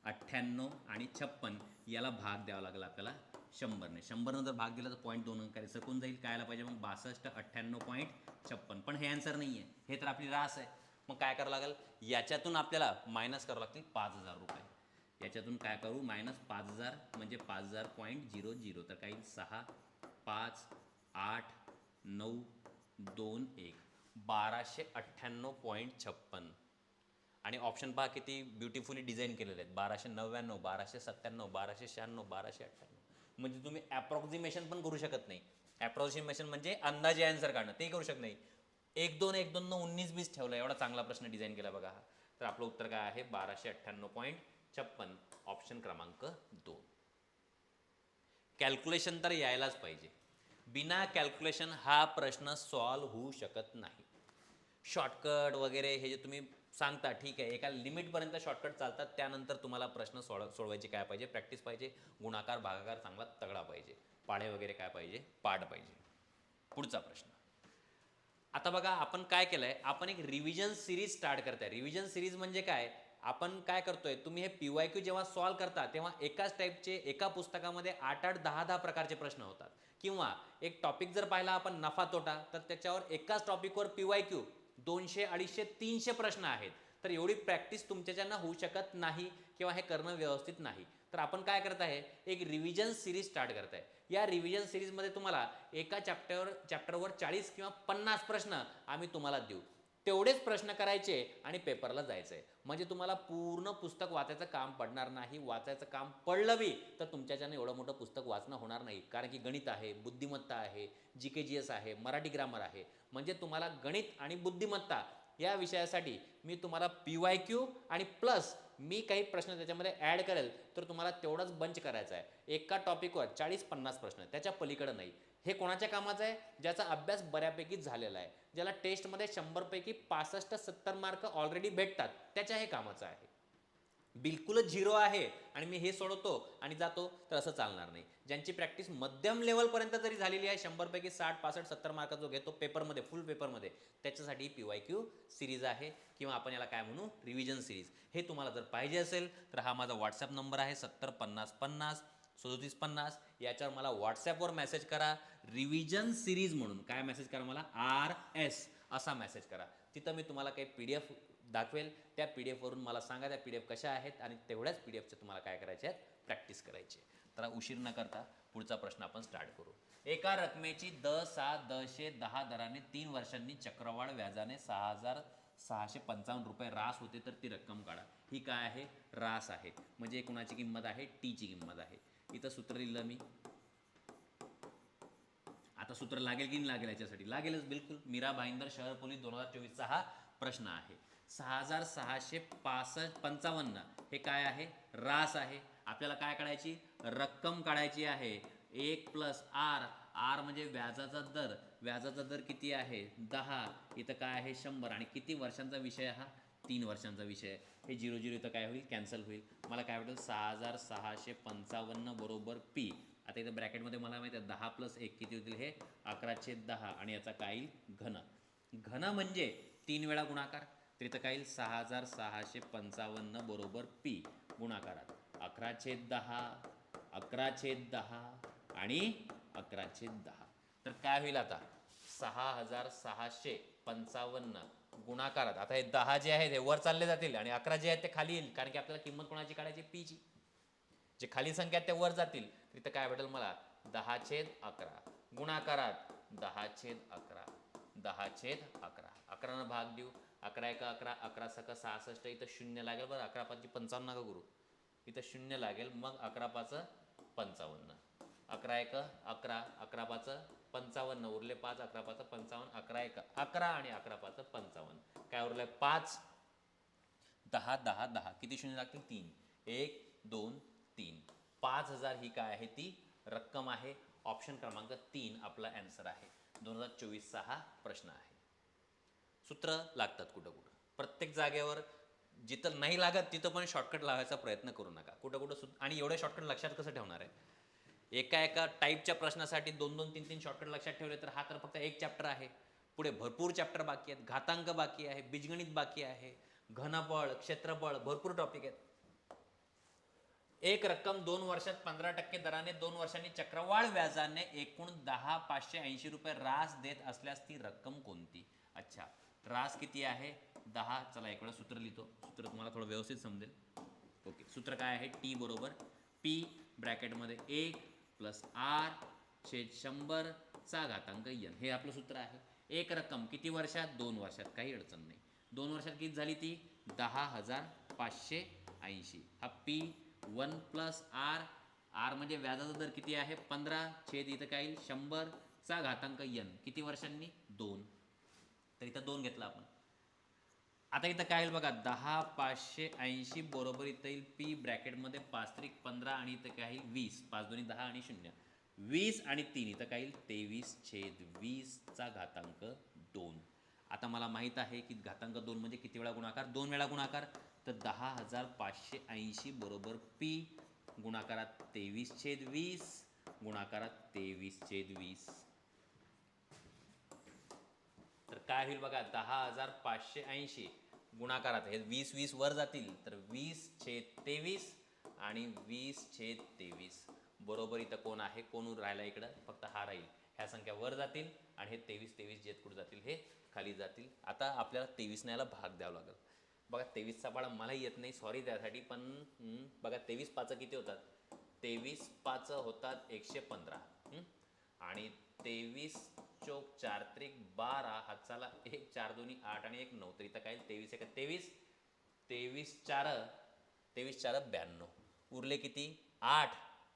Speaker 1: 98 आणि 56 याला भाग द्यावा लागेल आपल्याला 100ने. 100 जर भाग दिला तर पॉईंट 2 अंकाने सरकून जाईल. काय आला पाहिजे मग? 62 98.56. पण हे आन्सर नाही आहे, हे तर आपली रास आहे. मग काय करावं लागेल? याच्यातून आपल्याला मायनस करावं लागतील 5000 रुपये. याच्यातून काय करू? मायनस 5000 म्हणजे 5000.00. तर काही 6 5 8 9 2 1 1298.56. आणि ऑप्शन पहा किती ब्युटिफुली डिझाईन केलेले आहेत. 1299, 1297, 1296, 1298. म्हणजे तुम्ही ॲप्रॉक्सिमेशन पण करू शकत नाही. ॲप्रॉक्सिमेशन म्हणजे अंदाजे आन्सर काढणं, ते करू शकत नाही. 1 2 1 2 19 20 ठेवलं. एवढा चांगला प्रश्न डिझाईन केला बघा हा. तर आपलं उत्तर काय आहे? 1298.56, ऑप्शन क्रमांक 2. कॅल्क्युलेशन तर यायलाच पाहिजे. बिना कॅल्क्युलेशन हा प्रश्न सॉल्व्ह होऊ शकत नाही. शॉर्टकट वगैरे हे जे तुम्ही सांगता, ठीक आहे, एका लिमिटपर्यंत शॉर्टकट चालतात. त्यानंतर तुम्हाला प्रश्न सोडवायचे काय पाहिजे? प्रॅक्टिस पाहिजे. गुणाकार भागाकार चांगला तगडा पाहिजे. पाढे वगैरे काय पाहिजे? पाठ पाहिजे. पुढचा प्रश्न. आता बघा आपण काय केलंय? आपण एक रिव्हिजन सिरीज स्टार्ट करताय. रिव्हिजन सिरीज म्हणजे काय? आपण काय करतोय? तुम्ही हे PYQ जेव्हा सॉल्व्ह करता तेव्हा एकाच टाईपचे एका पुस्तकामध्ये 8-8 10-10 प्रकारचे प्रश्न होतात. किंवा एक टॉपिक जर पाहिला आपण नफा तोटा, तर त्याच्यावर एकाच टॉपिकवर PYQ 200 250 300 प्रश्न आहेत. तर एवढी प्रॅक्टिस तुमच्याच्यानं होऊ शकत नाही किंवा हे करणं व्यवस्थित नाही. तर आपण काय करत आहे? एक रिव्हिजन सिरीज स्टार्ट करताय. या रिव्हिजन सिरीजमध्ये तुम्हाला एका चॅप्टरवर 40 किंवा 50 प्रश्न आम्ही तुम्हाला देऊ. तेवढेच प्रश्न करायचे आणि पेपरला जायचं आहे. म्हणजे तुम्हाला पूर्ण पुस्तक वाचायचं काम पडणार नाही. वाचायचं काम पडलं बी तर तुमच्याच्यानं एवढं मोठं पुस्तक वाचणं होणार नाही. कारण की गणित आहे, बुद्धिमत्ता आहे, GK GS आहे, मराठी ग्रामर आहे. म्हणजे तुम्हाला गणित आणि बुद्धिमत्ता या विषयासाठी मी तुम्हाला PYQ आणि प्लस मी काही प्रश्न त्याच्यामध्ये ॲड करेल, तर तुम्हाला तेवढंच बंच करायचं आहे. एका टॉपिकवर 40-50 प्रश्न, त्याच्या पलीकडं नाही. हे कोणाच्या कामाचं आहे? ज्याचा अभ्यास बऱ्यापैकी झालेला आहे, ज्याला टेस्टमध्ये 100 पैकी 65-70 मार्क ऑलरेडी भेटतात, त्याच्या हे कामाचं आहे. बिलकुलच झिरो आहे आणि मी हे सोडवतो आणि जातो, तर असं चालणार नाही. ज्यांची प्रॅक्टिस मध्यम लेवलपर्यंत जरी झालेली आहे, 100 पैकी 60 65 70 मार्क जो घेतो पेपरमध्ये, फुल पेपरमध्ये, त्याच्यासाठी PYQ सिरीज आहे किंवा आपण याला काय म्हणू? Revision series. हे तुम्हाला जर पाहिजे असेल तर हा माझा व्हॉट्सॲप नंबर आहे 70 50 50 37 50. याच्यावर मला व्हॉट्सॲपवर मेसेज करा. रिव्हिजन सिरीज म्हणून काय मेसेज करा? मला RS असा मेसेज करा. तिथं मी तुम्हाला काही PDF दाखवेल. त्या PDF वरून मला सांगा त्या PDF कशा आहेत आणि तेवढ्याच PDFचे तुम्हाला काय करायचे आहेत? प्रॅक्टिस करायची. तर उशीर न करता पुढचा प्रश्न आपण स्टार्ट करू. एका रकमेची 10 10 दराने 3 वर्षांनी चक्रवाढ व्याजाने 6000 655 रास होते, तर ती रक्कम काढा. ही काय आहे? रास आहे. म्हणजे कुणाची किंमत आहे? टीची किंमत आहे. इथं सूत्र लिहिलं मी. आता सूत्र लागेल की नाही लागेल? याच्यासाठी लागेलच बिलकुल. मीरा भाईंदर शहर पोलीस 2024चा हा प्रश्न आहे. 6655 हे काय आहे? रास आहे. आपल्याला काय काढायची? रक्कम काढायची आहे. 1 प्लस आर, आर म्हणजे व्याजाचा दर. व्याजाचा दर किती आहे? 10. इथं काय आहे? 100. आणि किती वर्षांचा विषय हा? 3 वर्षांचा विषय. हे 0 0 इथं काय होईल? कॅन्सल होईल. मला काय वाटेल? 6655 बरोबर पी. आता इथं ब्रॅकेटमध्ये मला माहिती आहे 10 + 1 किती होतील? हे 11/10. आणि याचा काय येईल? घन. घन म्हणजे 3 वेळा गुणाकार. तर इथं काय येईल? 6655 बरोबर पी गुणाकारात 11/10, 11/10 आणि 11/10. तर काय होईल आता? 6655 गुणाकारात. आता हे 10 जे आहेत हे वर चालले जातील आणि 11 जे आहेत ते खाली येईल, कारण की आपल्याला किंमत कोणाची काढायची? पीची. जे खाली संख्या आहेत त्या वर जातील. तिथं काय भेटेल मला? 10/11 गुणाकारात 10/11, 10/11. 11 भाग देऊ. 11 × 11, 11 × 66. इथं 0 लागेल बरं. 11 × 5 = 55 नका करू. इथं 0 लागेल. मग 11 × 5 = 55. 11 × 1 = 11, 11 × 5 = 55. उरले 5. 11 × 5 = 55. 11 × 1 = 11 आणि 11 × 5 = 55. काय उरलंय? 5, 10, 10, 10. किती शून्य लागतील? 3. 1, 2, 3. 5000 ही काय आहे? ती रक्कम आहे. ऑप्शन क्रमांक 3 आपला ॲन्सर आहे. 2024चा हा प्रश्न आहे. सूत्र लागतात कुठं कुठं. प्रत्येक जागेवर जिथं नाही लागत तिथं पण शॉर्टकट लावायचा प्रयत्न करू नका. कुठं कुठं आणि एवढे शॉर्टकट लक्षात कसं ठेवणार आहे? एका टाईपच्या प्रश्नासाठी 2-2, 3-3 शॉर्टकट लक्षात ठेवले तर हा तर फक्त एक चॅप्टर आहे. पुढे भरपूर चॅप्टर बाकी आहेत. घातांक बाकी आहे, बीजगणित बाकी आहे, घनफळ, क्षेत्रफळ, भरपूर टॉपिक आहेत. एक रक्कम 2 वर्षात 15% दराने 2 वर्षांनी चक्रवाढ व्याजाने एकूण 10,580 रुपये रास देत असल्यास ती रक्कम कोणती? अच्छा, रास किती आहे? 10. चला एक वेळा सूत्र लिहितो. सूत्र तुम्हाला थोडं व्यवस्थित समजेल. ओके, सूत्र काय आहे? टी बरोबर पी ब्रॅकेटमध्ये 1 + r/100 चा घातांक n. हे आपलं सूत्र आहे. एक रक्कम किती वर्षात? 2 वर्षात. काही अडचण नाही. 2 वर्षात किती झाली ती? 10,580. हा पी 1 + r, r म्हणजे व्याजाचा दर किती आहे? 15 छेद इथं काय येईल? 100 चा घातांक n. किती वर्षांनी? 2. तर इथं 2 घेतला आपण. आता इथं काय येईल बघा? 10,580 बरोबर इथं येईल पी ब्रॅकेटमध्ये 5×15 आणि इथं काय येईल? 20. 5 2 10 आणि 0. 20 आणि 3 इथं काय येईल? 23/20 चा घातांक 2. आता मला माहीत आहे की घातांक 2 म्हणजे किती वेळा गुणाकार? 2 वेळा गुणाकार. तर 10,580 बरोबर पी गुणाकारात 23/20 गुणाकारात 23/20. तर काय होईल बघा? 10,580 गुणाकारात हे 20 वर जातील तर 20/23 आणि 20/23 बरोबर. इथं कोण आहे? कोण राहिला इकडं? फक्त हा राहील. ह्या संख्या वर जातील आणि हे 23 जे कुठं जातील? हे खाली जातील. आता आपल्याला 23 याला भाग द्यावं लागेल. बघा 23चा पाडा मलाही येत नाही, सॉरी त्यासाठी. पण बघा 23 पाचं किती होतात? 23 पाचं होतात 115. आणि 23 चौक 4 त्रिक 12. हातचाला 1 4 2 8 आणि 1 9. तर इथं काय? 23 1 23, 23 4 22. उरले किती? 8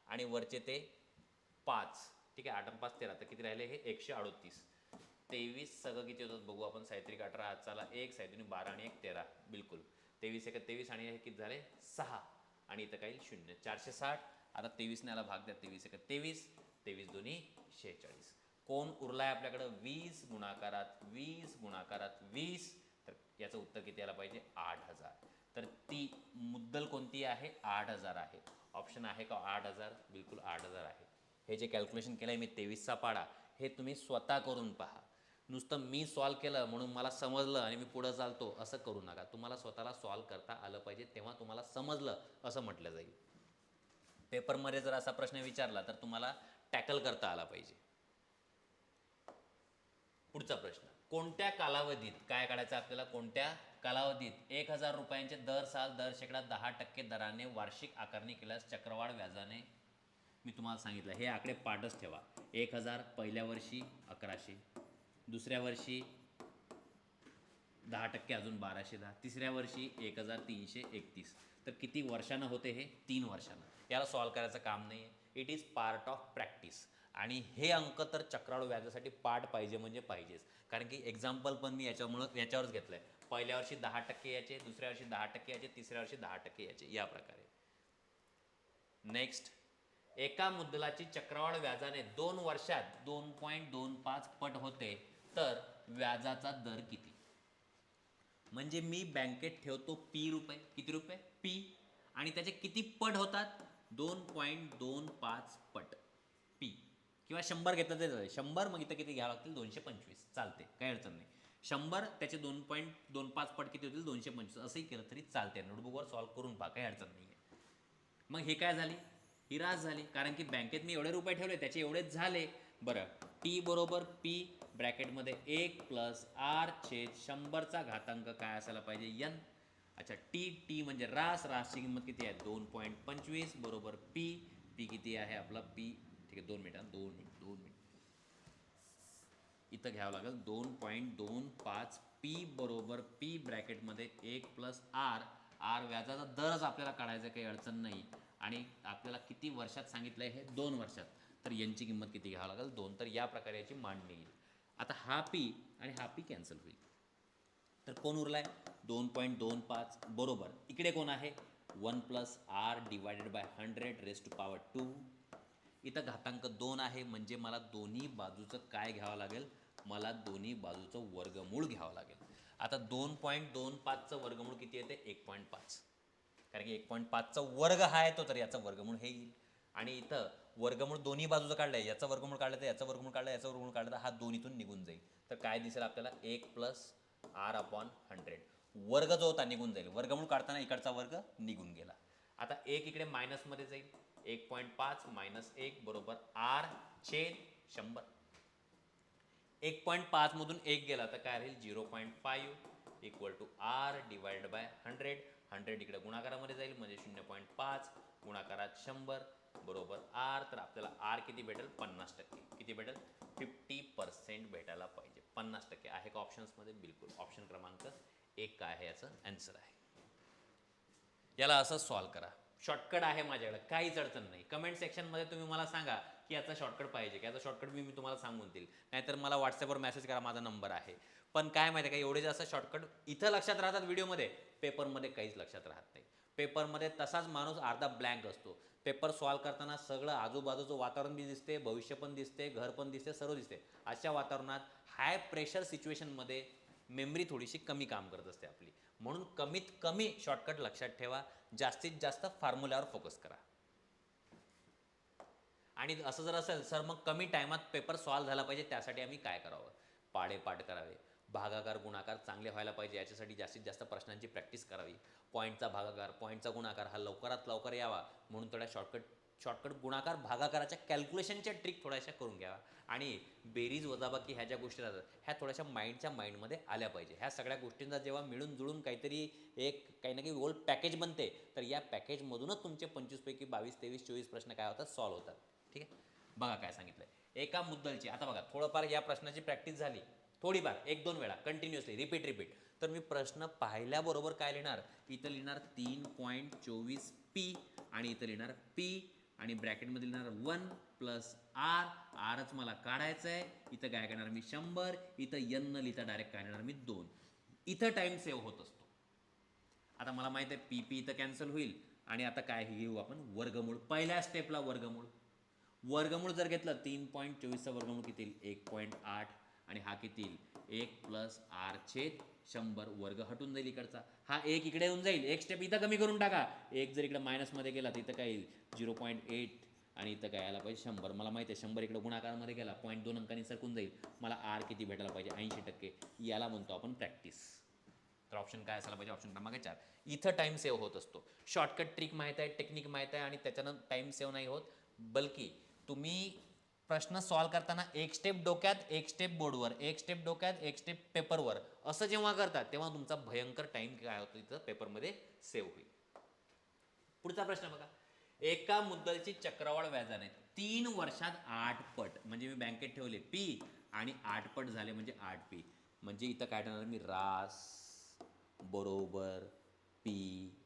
Speaker 1: आणि वरचे ते 5. ठीक आहे, 8 आणि 5 13. तर किती राहिले? हे 138. 23 सगळं किती होतात बघू आपण. सायत्रिक 18, हातचाला 1, सायत्रिक 12 आणि 1 13. बिलकुल 23 1 23 आणि हे किती झाले? 6. आणि इथं काय? 0. 460. आता 23 याला भाग द्या. 23 1 23, 23 2 46. कोण उरलाय आपल्याकडं? 20 गुणाकारात 20 गुणाकारात 20. तर याचं उत्तर किती यायला पाहिजे? 8000. तर ती मुद्दल कोणती आहे? 8000 आहे. ऑप्शन आहे का 8000? बिलकुल 8000 आहे. हे जे कॅल्क्युलेशन केलं आहे मी 23चा पाडा, हे तुम्ही स्वतः करून पहा. नुसतं मी सॉल्व केलं म्हणून मला समजलं आणि मी पुढं चालतो असं करू नका. तुम्हाला स्वतःला सॉल्व करता आलं पाहिजे, तेव्हा तुम्हाला समजलं असं म्हटलं जाईल. पेपरमध्ये जर असा प्रश्न विचारला तर तुम्हाला टॅकल करता आला पाहिजे. पुढचा प्रश्न, कोणत्या कालावधीत काय काढायचं आपल्याला? कोणत्या कालावधीत 1000 रुपयांचे दर साल दर शेकडा 10% दराने वार्षिक आकारणी केल्यास चक्रवाढ व्याजाने? मी तुम्हाला सांगितलं हे आकडे पाठच ठेवा. 1000 पहिल्या वर्षी 1100, दुसऱ्या वर्षी 10% अजून 1210, तिसऱ्या वर्षी 1331. तर किती वर्षानं होते हे? 3 वर्षानं. याला सॉल्व करायचं काम नाही आहे. It is part of practice. आणि हे अंक तर चक्रवाढ व्याजासाठी पाठ पाहिजे म्हणजे पाहिजेच. कारण की एक्झाम्पल पण मी याच्यावरच घेतलं आहे. पहिल्या वर्षी 10% याचे, दुसऱ्या वर्षी 10% याचे, तिसऱ्या वर्षी 10% याचे, या प्रकारे. नेक्स्ट, एका मुद्दलाची चक्रवाढ व्याजाने 2 वर्षात 2.25 पट होते, तर व्याजाचा दर किती? म्हणजे मी बँकेत ठेवतो पी रुपये. किती रुपये? पी. आणि त्याचे किती पट होतात? 2.25 पट पी. किंवा 100 घेतलं तरी चालेल. 100 मग इथं किती घ्यावं लागतील? 225. चालते, काही अडचण नाही. 100 त्याचे 2.25 पट किती होतील? 225. असंही केलं तरी चालते. नोटबुकवर सॉल्व करून पहा, काही अडचण नाही आहे. मग हे काय झाली? ही रास झाली. कारण की बँकेत मी एवढे रुपये ठेवले, त्याचे एवढेच झाले. बरं, टी बरोबर पी ब्रॅकेटमध्ये 1 प्लस आर छेद 100चा घातांक काय असायला पाहिजे? एन. अच्छा, टी म्हणजे रासची किंमत किती आहे? 2.25 बरोबर पी. पी किती आहे आपला? पी, ठीक आहे, 2 मिनिट. इथं घ्यावं लागेल 2.25 पी बरोबर पी ब्रॅकेटमध्ये 1 प्लस आर. आर व्याजाचा दरच आपल्याला काढायचं, काही अडचण नाही. आणि आपल्याला किती वर्षात सांगितलं आहे? हे 2 वर्षात. तर यांची किंमत किती घ्यावं लागेल? 2. तर या प्रकारे याची मांडणी येईल. आता हा पी आणि हा पी कॅन्सल होईल. तर कोण उरलाय? 2.25 बरोबर इकडे कोण आहे? 1 plus R divided by 100 raise to power 2. इथं घातांक 2 आहे, म्हणजे मला दोन्ही बाजूचं काय घ्यावं लागेल? मला दोन्ही बाजूचं वर्गमूळ घ्यावं लागेल. आता 2.25चं वर्गमूळ किती येते? 1.5. कारण की 1.5चा वर्ग हा येतो, तर याचा वर्गमूळ हे येईल. आणि इथं वर्गमूळ दोन्ही बाजूचं काढलं आहे, याचा वर्गमूळ काढलं तर याचा वर्गमूळ काढलं, याचा वर्गमूळ काढलं तर हा दोन्हीतून निघून जाईल. तर काय दिसेल आपल्याला? 1 प्लस आर अपॉन 100. वर्ग जो होता निघून जाईल. वर्गमूळ काढताना इकडचा वर्ग निघून गेला. आता 1 इकडे मायनसमध्ये जाईल. 1.5 मायनस 1 बरोबर आर छेद 100. 1.5 मधून 1 गेला तर काय राहील? 0.5 equal to R divide by 100. 100 इकडे गुणाकारामध्ये जाईल, म्हणजे 0.5 गुणाकारात 100 बरोबर आर. तर आपल्याला आर किती भेटेल? 50%. किती भेटेल? 50% भेटायला पाहिजे. 50% आहे का ऑप्शन्समध्ये? बिलकुल. ऑप्शन क्रमांक 1 काय आहे याचं आन्सर आहे. याला असं सॉल्व करा. शॉर्टकट आहे माझ्याकडे, काहीच अडचण नाही. कमेंट सेक्शनमध्ये तुम्ही मला सांगा की याचा शॉर्टकट पाहिजे, की याचा शॉर्टकट मी तुम्हाला सांगून देईल. नाहीतर मला व्हॉट्सअपवर मेसेज करा, माझा नंबर आहे. पण काय माहिती आहे का, एवढे जास्त शॉर्टकट इथं लक्षात राहतात व्हिडिओमध्ये, पेपरमध्ये काहीच लक्षात राहत नाही. पेपरमध्ये तसाच माणूस अर्धा ब्लँक असतो. पेपर सॉल्व करताना सगळं आजूबाजूचं वातावरण बी दिसते, भविष्य पण दिसते, घर पण दिसते, सर्व दिसते. अशा वातावरणात हाय प्रेशर सिच्युएशनमध्ये मेमरी थोडीशी कमी काम करत असते आपली. म्हणून कमीत कमी शॉर्टकट लक्षात ठेवा. जास्तीत जास्त फॉर्म्युल्यावर फोकस करा. आणि असं जर असेल सर, मग कमी टायमात पेपर सॉल्व झाला पाहिजे, त्यासाठी आम्ही काय करावं? पाढे-पाठ करावे, भागाकार गुणाकार चांगले व्हायला पाहिजे, याच्यासाठी जास्तीत जास्त प्रश्नांची प्रॅक्टिस करावी. पॉईंटचा भागाकार, पॉईंटचा गुणाकार हा लवकरात लवकर यावा, म्हणून थोड्या शॉर्टकट गुणाकार भागाकाराच्या कॅल्क्युलेशनच्या ट्रिक थोड्याशा करून घ्यावा. आणि बेरीज वजाबाकी ह्या ज्या गोष्टी राहतात, ह्या थोड्याशा माइंडमध्ये आल्या पाहिजे. ह्या सगळ्या गोष्टींचा जेव्हा मिळून जुळून काहीतरी काही ना काही ओल्ड पॅकेज बनते, तर या पॅकेजमधूनच तुमचे 25 पैकी 22, 23, 24 प्रश्न काय होतात? सॉल्व होतात. ठीक आहे, बघा काय सांगितलंय. एका मुद्दलची, आता बघा थोडंफार या प्रश्नाची प्रॅक्टिस झाली, थोडीफार 1-2 वेळा कंटिन्युअसली रिपीट. तर मी प्रश्न पाहिल्याबरोबर काय लिहिणार? इथं लिहिणार 3.24 पी आणि इथं लिहिणार पी आणि ब्रॅकेटमध्ये लिहिणार 1 प्लस आर. आरच मला काढायचं आहे. इथं काय करणार मी? 100. इथं एन न लिहिता डायरेक्ट काय लिहिणार मी? 2. इथं टाइम सेव्ह होत असतो. आता मला माहिती आहे पी इथं कॅन्सल होईल. आणि आता काय घेऊ आपण? वर्गमूळ. पहिल्या स्टेपला वर्गमूळ जर घेतलं 3.24चा वर्गमूळ किती येईल? 1.8. आणि हा किती येईल? 1 प्लस आर छेद 100. वर्ग हटून जाईल इकडचा, हा 1 इकडे येऊन जाईल. एक स्टेप इथं कमी करून टाका. 1 जर इकडे मायनसमध्ये गेला तर इथं काय येईल? 0.8. आणि इथं काय यायला पाहिजे? 100. मला माहिती आहे 100 इकडे गुणाकारामध्ये गेला, पॉईंट 2 अंकांनी सरकून जाईल. मला आर किती भेटायला पाहिजे? 80%. याला म्हणतो आपण प्रॅक्टिस. तर ऑप्शन काय असायला पाहिजे? ऑप्शन क्रमांक 4. इथं टाइम सेव्ह होत असतो. शॉर्टकट ट्रिक माहीत आहे, टेक्निक माहीत आहे, आणि त्याच्यानं टाइम सेव्ह नाही होत, बल्कि तुम्ही प्रश्न सॉल्व करताना एक स्टेप डोक्यात, एक स्टेप बोर्डवर, एक स्टेप डोक्यात, एक स्टेप पेपरवर, असं जेव्हा करतात तेव्हा तुमचा भयंकर टाइम काय होतो इथं पेपरमध्ये सेव्ह होईल. पुढचा प्रश्न बघा. एका मुद्दलची चक्रवाढ व्याजाने 3 वर्षात 8 पट, म्हणजे मी बँकेत ठेवले पी आणि 8 पट झाले म्हणजे 8 पी. म्हणजे इथं काय ठरणार मी रास बरोबर पी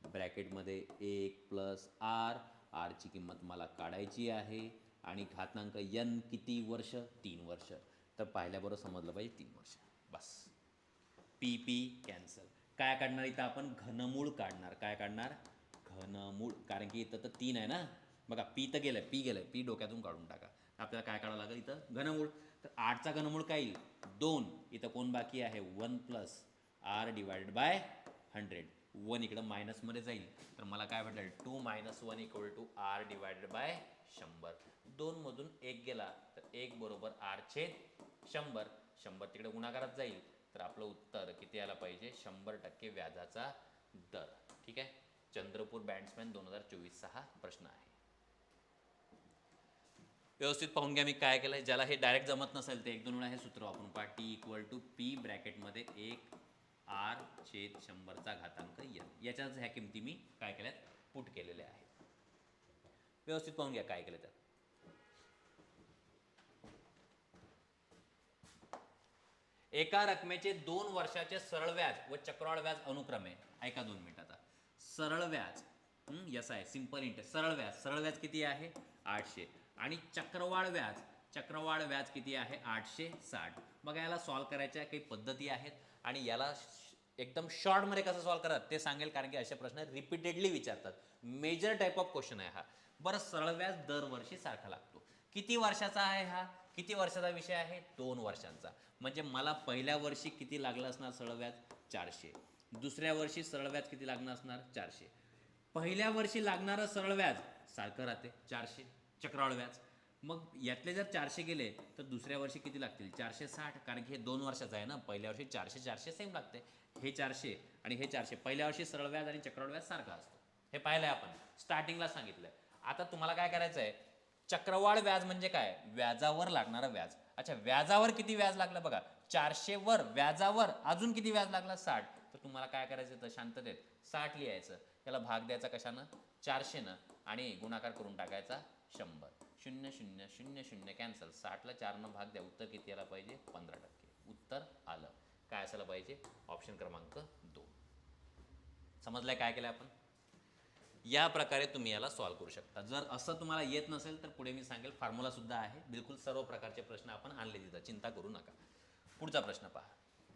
Speaker 1: ब्रॅकेटमध्ये 1 प्लस आर, आरची किंमत मला काढायची आहे आणि घातांक n किती वर्ष 3 वर्ष. तर पाहिल्याबरोबर समजलं पाहिजे 3 वर्ष. बस पी पी कॅन्सल. काय काढणार इथं आपण घनमूळ काढणार. काय काढणार घनमूळ, कारण की इथं तर 3 आहे ना बघा. पी तर गेलं, पी गेलं, पी डोक्यातून काढून टाका. आपल्याला काय काढावं लागेल इथं घनमूळ. तर 8चा घनमूळ काय येईल 2. इथं कोण बाकी आहे 1 प्लस आर डिवायडेड बाय 100. 1 इकडं मायनसमध्ये जाईल तर मला काय भेटेल 2 minus 1 equal to R divided by 100. 2 मधून 1 गेला तर 1 बरोबर आर छेद 100. 100 तिकडे गुणाकारात जाईल तर आपलं उत्तर किती यायला पाहिजे 100% व्याजाचा दर. ठीक आहे. चंद्रपूर बॅट्समॅन 2024 हा प्रश्न आहे. व्यवस्थित पाहून घ्या मी काय केलं आहे. ज्याला हे डायरेक्ट जमत नसेल ते 1-2 वेळा हे सूत्र वापरून पहा. टी इक्वल टू पी ब्रॅकेटमध्ये 1 आर छेद 100चा घातांक n. याच्याच ह्या किमती मी काय केल्यात पुट केलेल्या आहेत. व्यवस्थित पाहून घ्या काय केलं तर. एका रकमेचे 2 वर्षाचे सरळ व्याज व चक्रवाढ व्याज अनुक्रमे. ऐका 2 मिनिट आता. सरळ व्याज यस आहे सिंपल इंटरेस्ट. सरळ व्याज किती आहे 800 आणि चक्रवाढ व्याज किती आहे 860. बघा याला सॉल्व करायच्या काही पद्धती आहेत आणि याला एकदम शॉर्टमध्ये कसं सॉल्व करतात ते सांगेल, कारण की असे प्रश्न रिपीटेडली विचारतात. मेजर टाईप ऑफ क्वेश्चन आहे हा. बरं सरळ व्याज दरवर्षी सारखा लागतो. किती वर्षाचा आहे हा, किती वर्षाचा विषय आहे 2 वर्षांचा. म्हणजे मला पहिल्या वर्षी किती लागलं असणार सरळ व्याज 400. दुसऱ्या वर्षी सरळ व्याज किती लागणार असणार 400. पहिल्या वर्षी लागणारं सरळ व्याज सारखं राहते 400 चक्रवाढ व्याज. मग यातले जर 400 गेले तर दुसऱ्या वर्षी किती लागतील 460, कारण की हे 2 वर्षाचं आहे ना. पहिल्या वर्षी 400 सेम लागते. हे 400 आणि हे 400. पहिल्या वर्षी सरळ व्याज आणि चक्रवाढ व्याज सारखा असतो. हे पाहिलंय आपण स्टार्टिंगला सांगितलंय. आता तुम्हाला काय करायचं आहे चक्रवाढ व्याज म्हणजे काय व्याजावर लागणारं व्याज. अच्छा व्याजावर किती व्याज लागलं बघा 400 वर व्याजावर अजून किती व्याज लागला 60. तर तुम्हाला काय करायचं तर शांततेत 60 लिहायचं. त्याला भाग द्यायचा कशानं 400नं आणि गुणाकार करून टाकायचा 100. 0 0 0 0 कॅन्सल. 60ला 4नं भाग द्या. उत्तर किती यायला पाहिजे 15%. उत्तर आलं. काय असायला पाहिजे ऑप्शन क्रमांक 2. समजलंय काय केलं आपण. या प्रकारे तुम्ही याला सॉल्व करू शकता. जर असं तुम्हाला येत नसेल तर पुढे मी सांगेल फॉर्म्युला सुद्धा आहे. बिलकुल सर्व प्रकारचे प्रश्न आपण आणले तिथं, चिंता करू नका. पुढचा प्रश्न पहा.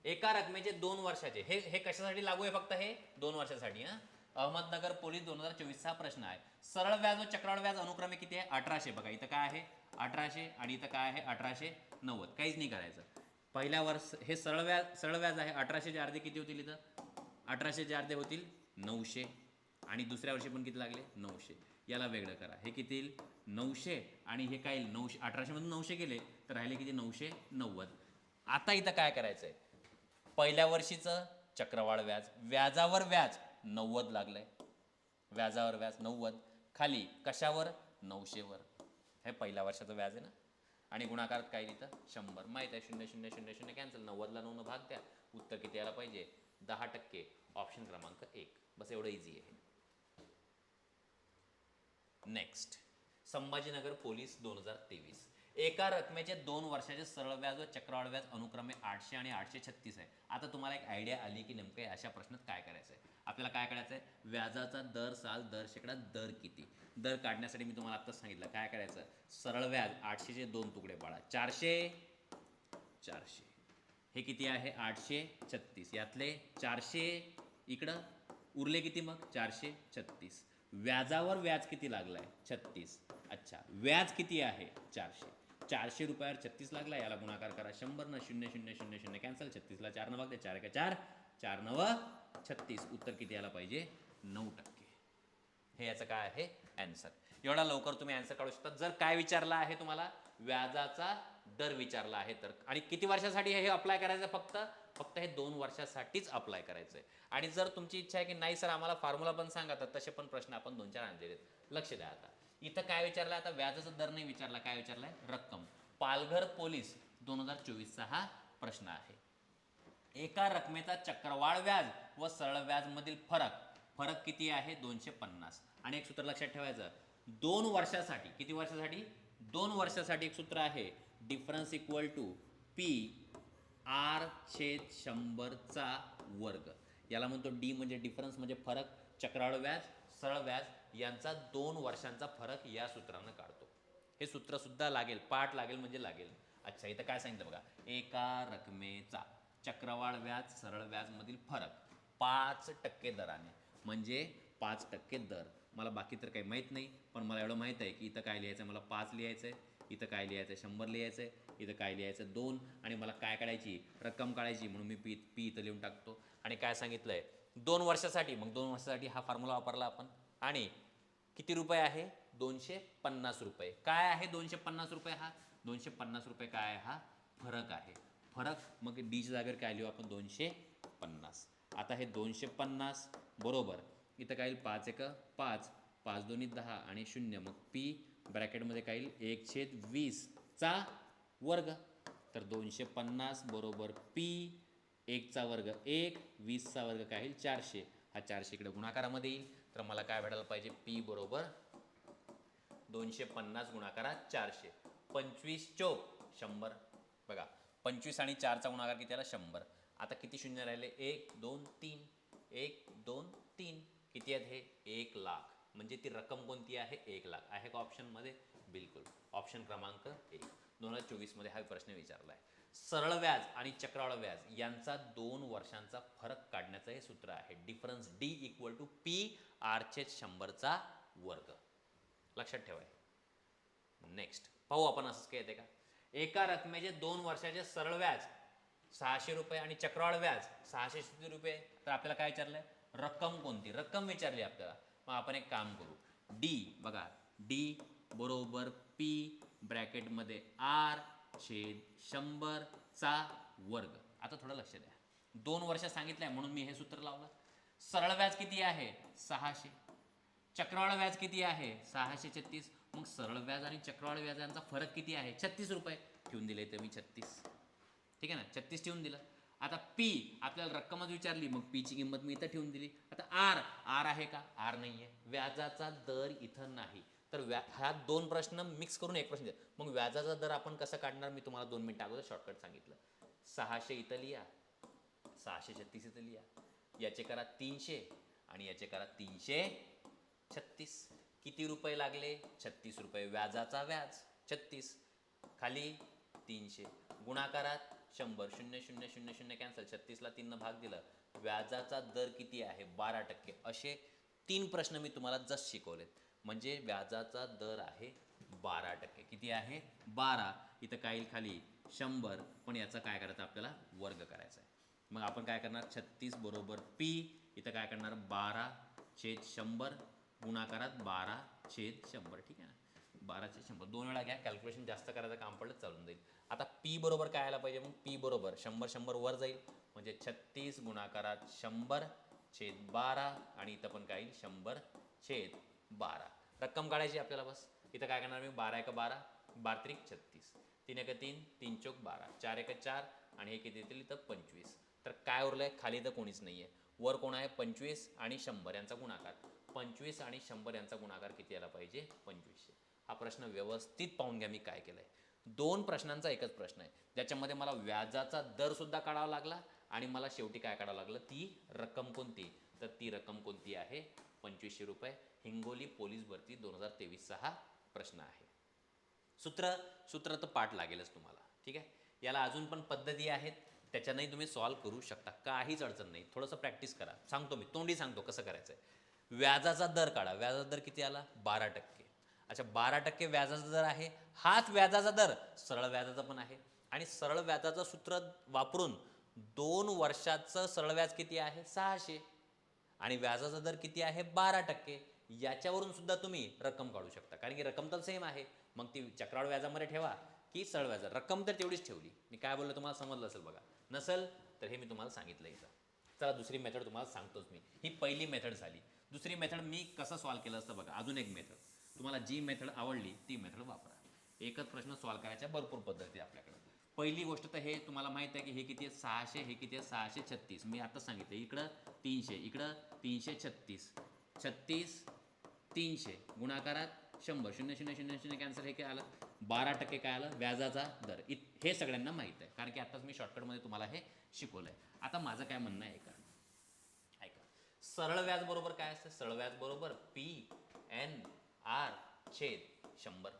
Speaker 1: एका रकमेचे 2 वर्षाचे हे कशासाठी लागू आहे फक्त हे 2 वर्षासाठी. अहमदनगर पोलीस 2024 हा प्रश्न आहे. सरळ व्याज व चक्रवाढ व्याज अनुक्रमे किती आहे 1800. बघा इथं काय आहे 1800 आणि इथं काय आहे 1890. काहीच नाही करायचं. पहिल्या वर्ष हे सरळ व्याज आहे 1800चे अर्धे किती होतील इथं 1800चे अर्धे होतील 900 आणि दुसऱ्या वर्षी पण किती लागले 900. याला वेगळं करा. हे किती येईल 900 आणि हे काय येईल 900. 1800 मधून 900 गेले तर राहिले किती 990. आता इथं काय करायचं आहे पहिल्या वर्षीचं चक्रवाढ व्याज व्याजावर व्याज 90 लागलंय. व्याजावर व्याज 90 खाली कशावर 900 वर. हे पहिल्या वर्षाचं व्याज आहे ना आणि गुणाकारात काय लिहितं 100. माहित आहे 0 0 0 0 कॅन्सल. 90ला 9 भाग द्या. उत्तर किती यायला पाहिजे 10%. ऑप्शन क्रमांक 1. बस एवढं इझी आहे. Next Sambhajinagar police 2023. एका रकमेचे 2 वर्षाचे सरळ व्याज व चक्रवाढ व्याज अनुक्रमे 800 आणि 836 आहे. आता तुम्हाला एक आयडिया आली की नेमकं अशा प्रश्नात काय करायचं आहे. आपल्याला काय करायचं आहे व्याजाचा दर साल दर शेकडा दर किती. दर काढण्यासाठी मी तुम्हाला आत्ताच सांगितलं काय करायचं. सरळ व्याज 800चे 2 तुकडे पाडा 400 400. हे किती आहे 836. यातले 400 इकडं उरले किती मग 436. व्याजावर व्याज किती लागलाय 36. अच्छा व्याज किती आहे 400. 400 रुपयावर 36 लागला. याला गुणाकार करा 100 न 0 0 0 0 कॅन्सल. 36ला 4 न भाग द्या 4 4 4 9 36. उत्तर किती यायला पाहिजे 9%. हे याचं काय आहे ॲन्सर. एवढा लवकर तुम्ही ॲन्सर काढू शकता. जर काय विचारला आहे तुम्हाला व्याजाचा दर विचारला आहे तर आणि किती वर्षासाठी हे अप्लाय करायचं फक्त हे 2 वर्षासाठीच अप्लाय करायचं आहे. आणि जर तुमची इच्छा आहे की नाही सर आम्हाला फॉर्म्युला पण सांगा तर तसे पण प्रश्न आपण 2-4 आणलेले आहेत. लक्ष द्या. आता इथं काय विचारलं आता व्याजाचा दर नाही विचारला काय विचारलाय रक्कम. पालघर पोलीस 2024 हा प्रश्न आहे. एका रकमेचा चक्रवाढ व्याज व सरळ व्याज मधील फरक किती आहे 250. आणि एक सूत्र लक्षात ठेवायचं 2 वर्षासाठी किती वर्षासाठी 2 वर्षासाठी एक सूत्र आहे डिफरन्स इक्वल टू पी r/100चा वर्ग. याला म्हणतो डी म्हणजे डिफरन्स म्हणजे फरक. चक्राळ व्याज सरळ व्याज यांचा 2 वर्षांचा फरक या सूत्रानं काढतो. हे सूत्र सुद्धा लागेल, पाठ लागेल म्हणजे लागेल. अच्छा, इथं काय सांगितलं बघा, एका रकमेचा चक्रवाढ व्याज सरळ व्याज मधील फरक 5% दराने, म्हणजे 5% दर. मला बाकी तर काही माहीत नाही, पण मला एवढं माहीत आहे की इथं काय लिहायचं आहे, मला 5 लिहायचं आहे, इथं काय लिहायचं आहे 100 लिहायचं आहे, इथं काय लिहायचं 2, आणि मला काय काढायची रक्कम काढायची, म्हणून मी पी इथं लिहून टाकतो. आणि काय सांगितलं आहे 2 वर्षासाठी, मग 2 वर्षासाठी हा फॉर्म्युला वापरला आपण. आणि किती रुपये आहे 250 रुपये. काय आहे 250 रुपये, हा 250 रुपये काय आहे, हा फरक आहे. फरक मग डीच्या जागेवर काय लिहू आपण 250. आता हे 250 बरोबर इथं काय येईल 5 एक 5, 5 दोन्ही 10 आणि 0, मग पी ब्रॅकेटमध्ये काय येईल 1/20चा वर्ग. तर 250 बरोबर पी 1चा वर्ग 1, 20चा वर्ग काय येईल 400. हा 400 इकडे गुणाकारामध्ये येईल. तर मला काय भेटायला पाहिजे, पी बरोबर 250 गुणाकारात 400, 25 चौक 100. बघा 25 आणि 4चा गुणाकार किती आला 100. आता किती शून्य राहिले 1 2 3, 1 2 3, किती आहेत हे 1 लाख. म्हणजे ती रक्कम कोणती आहे 1 लाख. आहे का ऑप्शनमध्ये? बिलकुल. ऑप्शन क्रमांक 1. 2024 मध्ये हा प्रश्न विचारला आहे. सरळ व्याज आणि चक्रवाढ व्याज यांचा 2 वर्षांचा फरक काढण्याचं हे सूत्र आहे. Difference D equal to P r/100चा वर्ग. लक्षात ठेवाय. नेक्स्ट पाहू आपण असंच काय येते का. एका रकमेचे 2 वर्षाचे सरळ व्याज 600 रुपये आणि चक्रवाढ व्याज 660 रुपये. तर आपल्याला काय विचारलंय, रक्कम कोणती, रक्कम विचारली आपल्याला. मग आपण एक काम करू, डी बघा, डी बरोबर पी ब्रॅकेटमध्ये r/100चा वर्ग. आता थोडं लक्ष द्या, 2 वर्ष सांगितलंय म्हणून मी हे सूत्र लावलं. सरळ व्याज किती आहे 600, चक्रवाढ व्याज किती आहे 636. मग सरळ व्याज आणि चक्रवाढ व्याजांचा फरक किती आहे 36 रुपये. ठेवून दिले तर मी 36, ठीक आहे ना, 36 ठेवून दिलं. आता पी आपल्याला रक्कमच विचारली, मग पीची किंमत मी इथं ठेवून दिली. आता आर आहे का, आर नाही आहे. व्याजाचा दर इथं नाही. तर ह्या 2 प्रश्न मिक्स करून एक प्रश्न द्या. मग व्याजाचा दर आपण कसं काढणार, मी तुम्हाला 2 मिनिटं अगोदर शॉर्टकट सांगितलं. 600 इथं लिहा, 636 इथं लिहा, याचे करा 300 आणि याचे करा 336. किती रुपये लागले 36 रुपये. व्याजाचा व्याज 36, खाली 300, गुणाकारात 100, 0 0 0 0 कॅन्सल, 36ला 3 भाग दिलं. व्याजाचा दर किती आहे 12%. असे 3 प्रश्न मी तुम्हाला जस्ट शिकवलेत. म्हणजे व्याजाचा दर आहे 12%. किती आहे 12. इथं काय येईल खाली 100, पण याचा काय करायचं आपल्याला वर्ग करायचा आहे. मग आपण काय करणार 36 बरोबर पी, इथं काय करणार 12/100 गुणाकारात 12/100. ठीक आहे ना, 12/100 2 वेळा घ्या, कॅल्क्युलेशन जास्त करायचं काम पडलं चालून जाईल. आता पी बरोबर काय आला पाहिजे, मग पी बरोबर 100 वर जाईल, म्हणजे 36 गुणाकारात 100/12 आणि इथं पण काय येईल 100/12. रक्कम काढायची आपल्याला बस. इथं काय करणार मी 12 1 12, 12 त्रिक 36, 3 1 3, 3 चौक 12, 4 1 4 आणि हे किती येतील इथं 25. तर काय उरलंय खाली तर कोणीच नाही आहे. वर कोण आहे 25 आणि 100 यांचा गुणाकार. 25 आणि 100 यांचा गुणाकार किती यायला पाहिजे 2500. हा प्रश्न व्यवस्थित पाहून घ्या मी काय केलंय. 2 प्रश्नांचा एकच प्रश्न आहे, ज्याच्यामध्ये मला व्याजाचा दर सुद्धा काढावा लागला आणि मला शेवटी काय काढावं लागलं, ती रक्कम कोणती. तर ती रक्कम कोणती आहे 2500 रुपये. हिंगोली पोलीस भरती 2023चा हा प्रश्न आहे. सूत्र तर पाठ लागेलच तुम्हाला, ठीक आहे. याला अजून पण पद्धती आहेत, त्याच्यानेही तुम्ही सॉल्व्ह करू शकता, काहीच अडचण नाही. थोडंसं प्रॅक्टिस करा. सांगतो मी, तोंडी सांगतो कसं करायचं आहे. व्याजाचा दर काढा. व्याजाचा दर किती आला 12%. अच्छा, 12% व्याजाचा दर आहे. हाच व्याजाचा दर सरळ व्याजाचा पण आहे. आणि सरळ व्याजाचं सूत्र वापरून 2 वर्षाचं सरळ व्याज किती आहे 600 आणि व्याजाचा दर किती आहे 12%. याच्यावरून सुद्धा तुम्ही रक्कम काढू शकता, कारण की रक्कम तर सेम आहे. मग ती चक्रवाढ व्याजामध्ये ठेवा की सरळ व्याज, रक्कम तर तेवढीच ठेवली. मी काय बोललो तुम्हाला समजलं असेल बघा. नसेल तर हे मी तुम्हाला सांगितलं इथं. चला दुसरी मेथड तुम्हाला सांगतोच मी. ही पहिली मेथड झाली. दुसरी मेथड मी कसं सॉल्व्ह केलं असतं बघा. अजून एक मेथड, तुम्हाला जी मेथड आवडली ती मेथड वापरा. एकच प्रश्न सॉल्व्ह करायच्या भरपूर पद्धती आपल्याकडे. पहिली गोष्ट तर हे तुम्हाला माहित आहे की हे किती आहे 600, हे किती आहे 636. मी आता सांगितलं इकडं 300, इकडं 336, 36 300 गुणाकारात 100, 0 0 0 0 कॅन्सल, हे काय आलं 12% काय आलं व्याजाचा दर. हे सगळ्यांना माहीत आहे कारण की आताच मी शॉर्टकटमध्ये तुम्हाला हे शिकवलं आहे. आता माझं काय म्हणणं आहे ऐका, सरळ व्याज बरोबर काय असतं? सरळ व्याज बरोबर PNR छेद 100.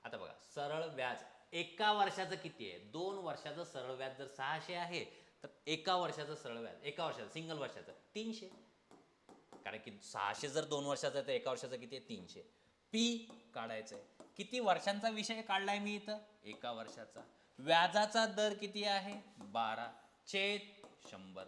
Speaker 1: आता बघा सरळ व्याज एका वर्षाचं किती आहे? 2 वर्षाचं सरळ व्याज जर 600 आहे तर एका वर्षाचं सरळ व्याज, एका वर्षाचं सिंगल वर्षाचं 300. कारण की 600 जर 2 वर्षाचं आहे तर एका वर्षाचं किती आहे? 300. पी काढायचं आहे. किती वर्षांचा विषय काढलाय मी इथं? एका वर्षाचा. व्याजाचा दर किती आहे? 12 छेद 100.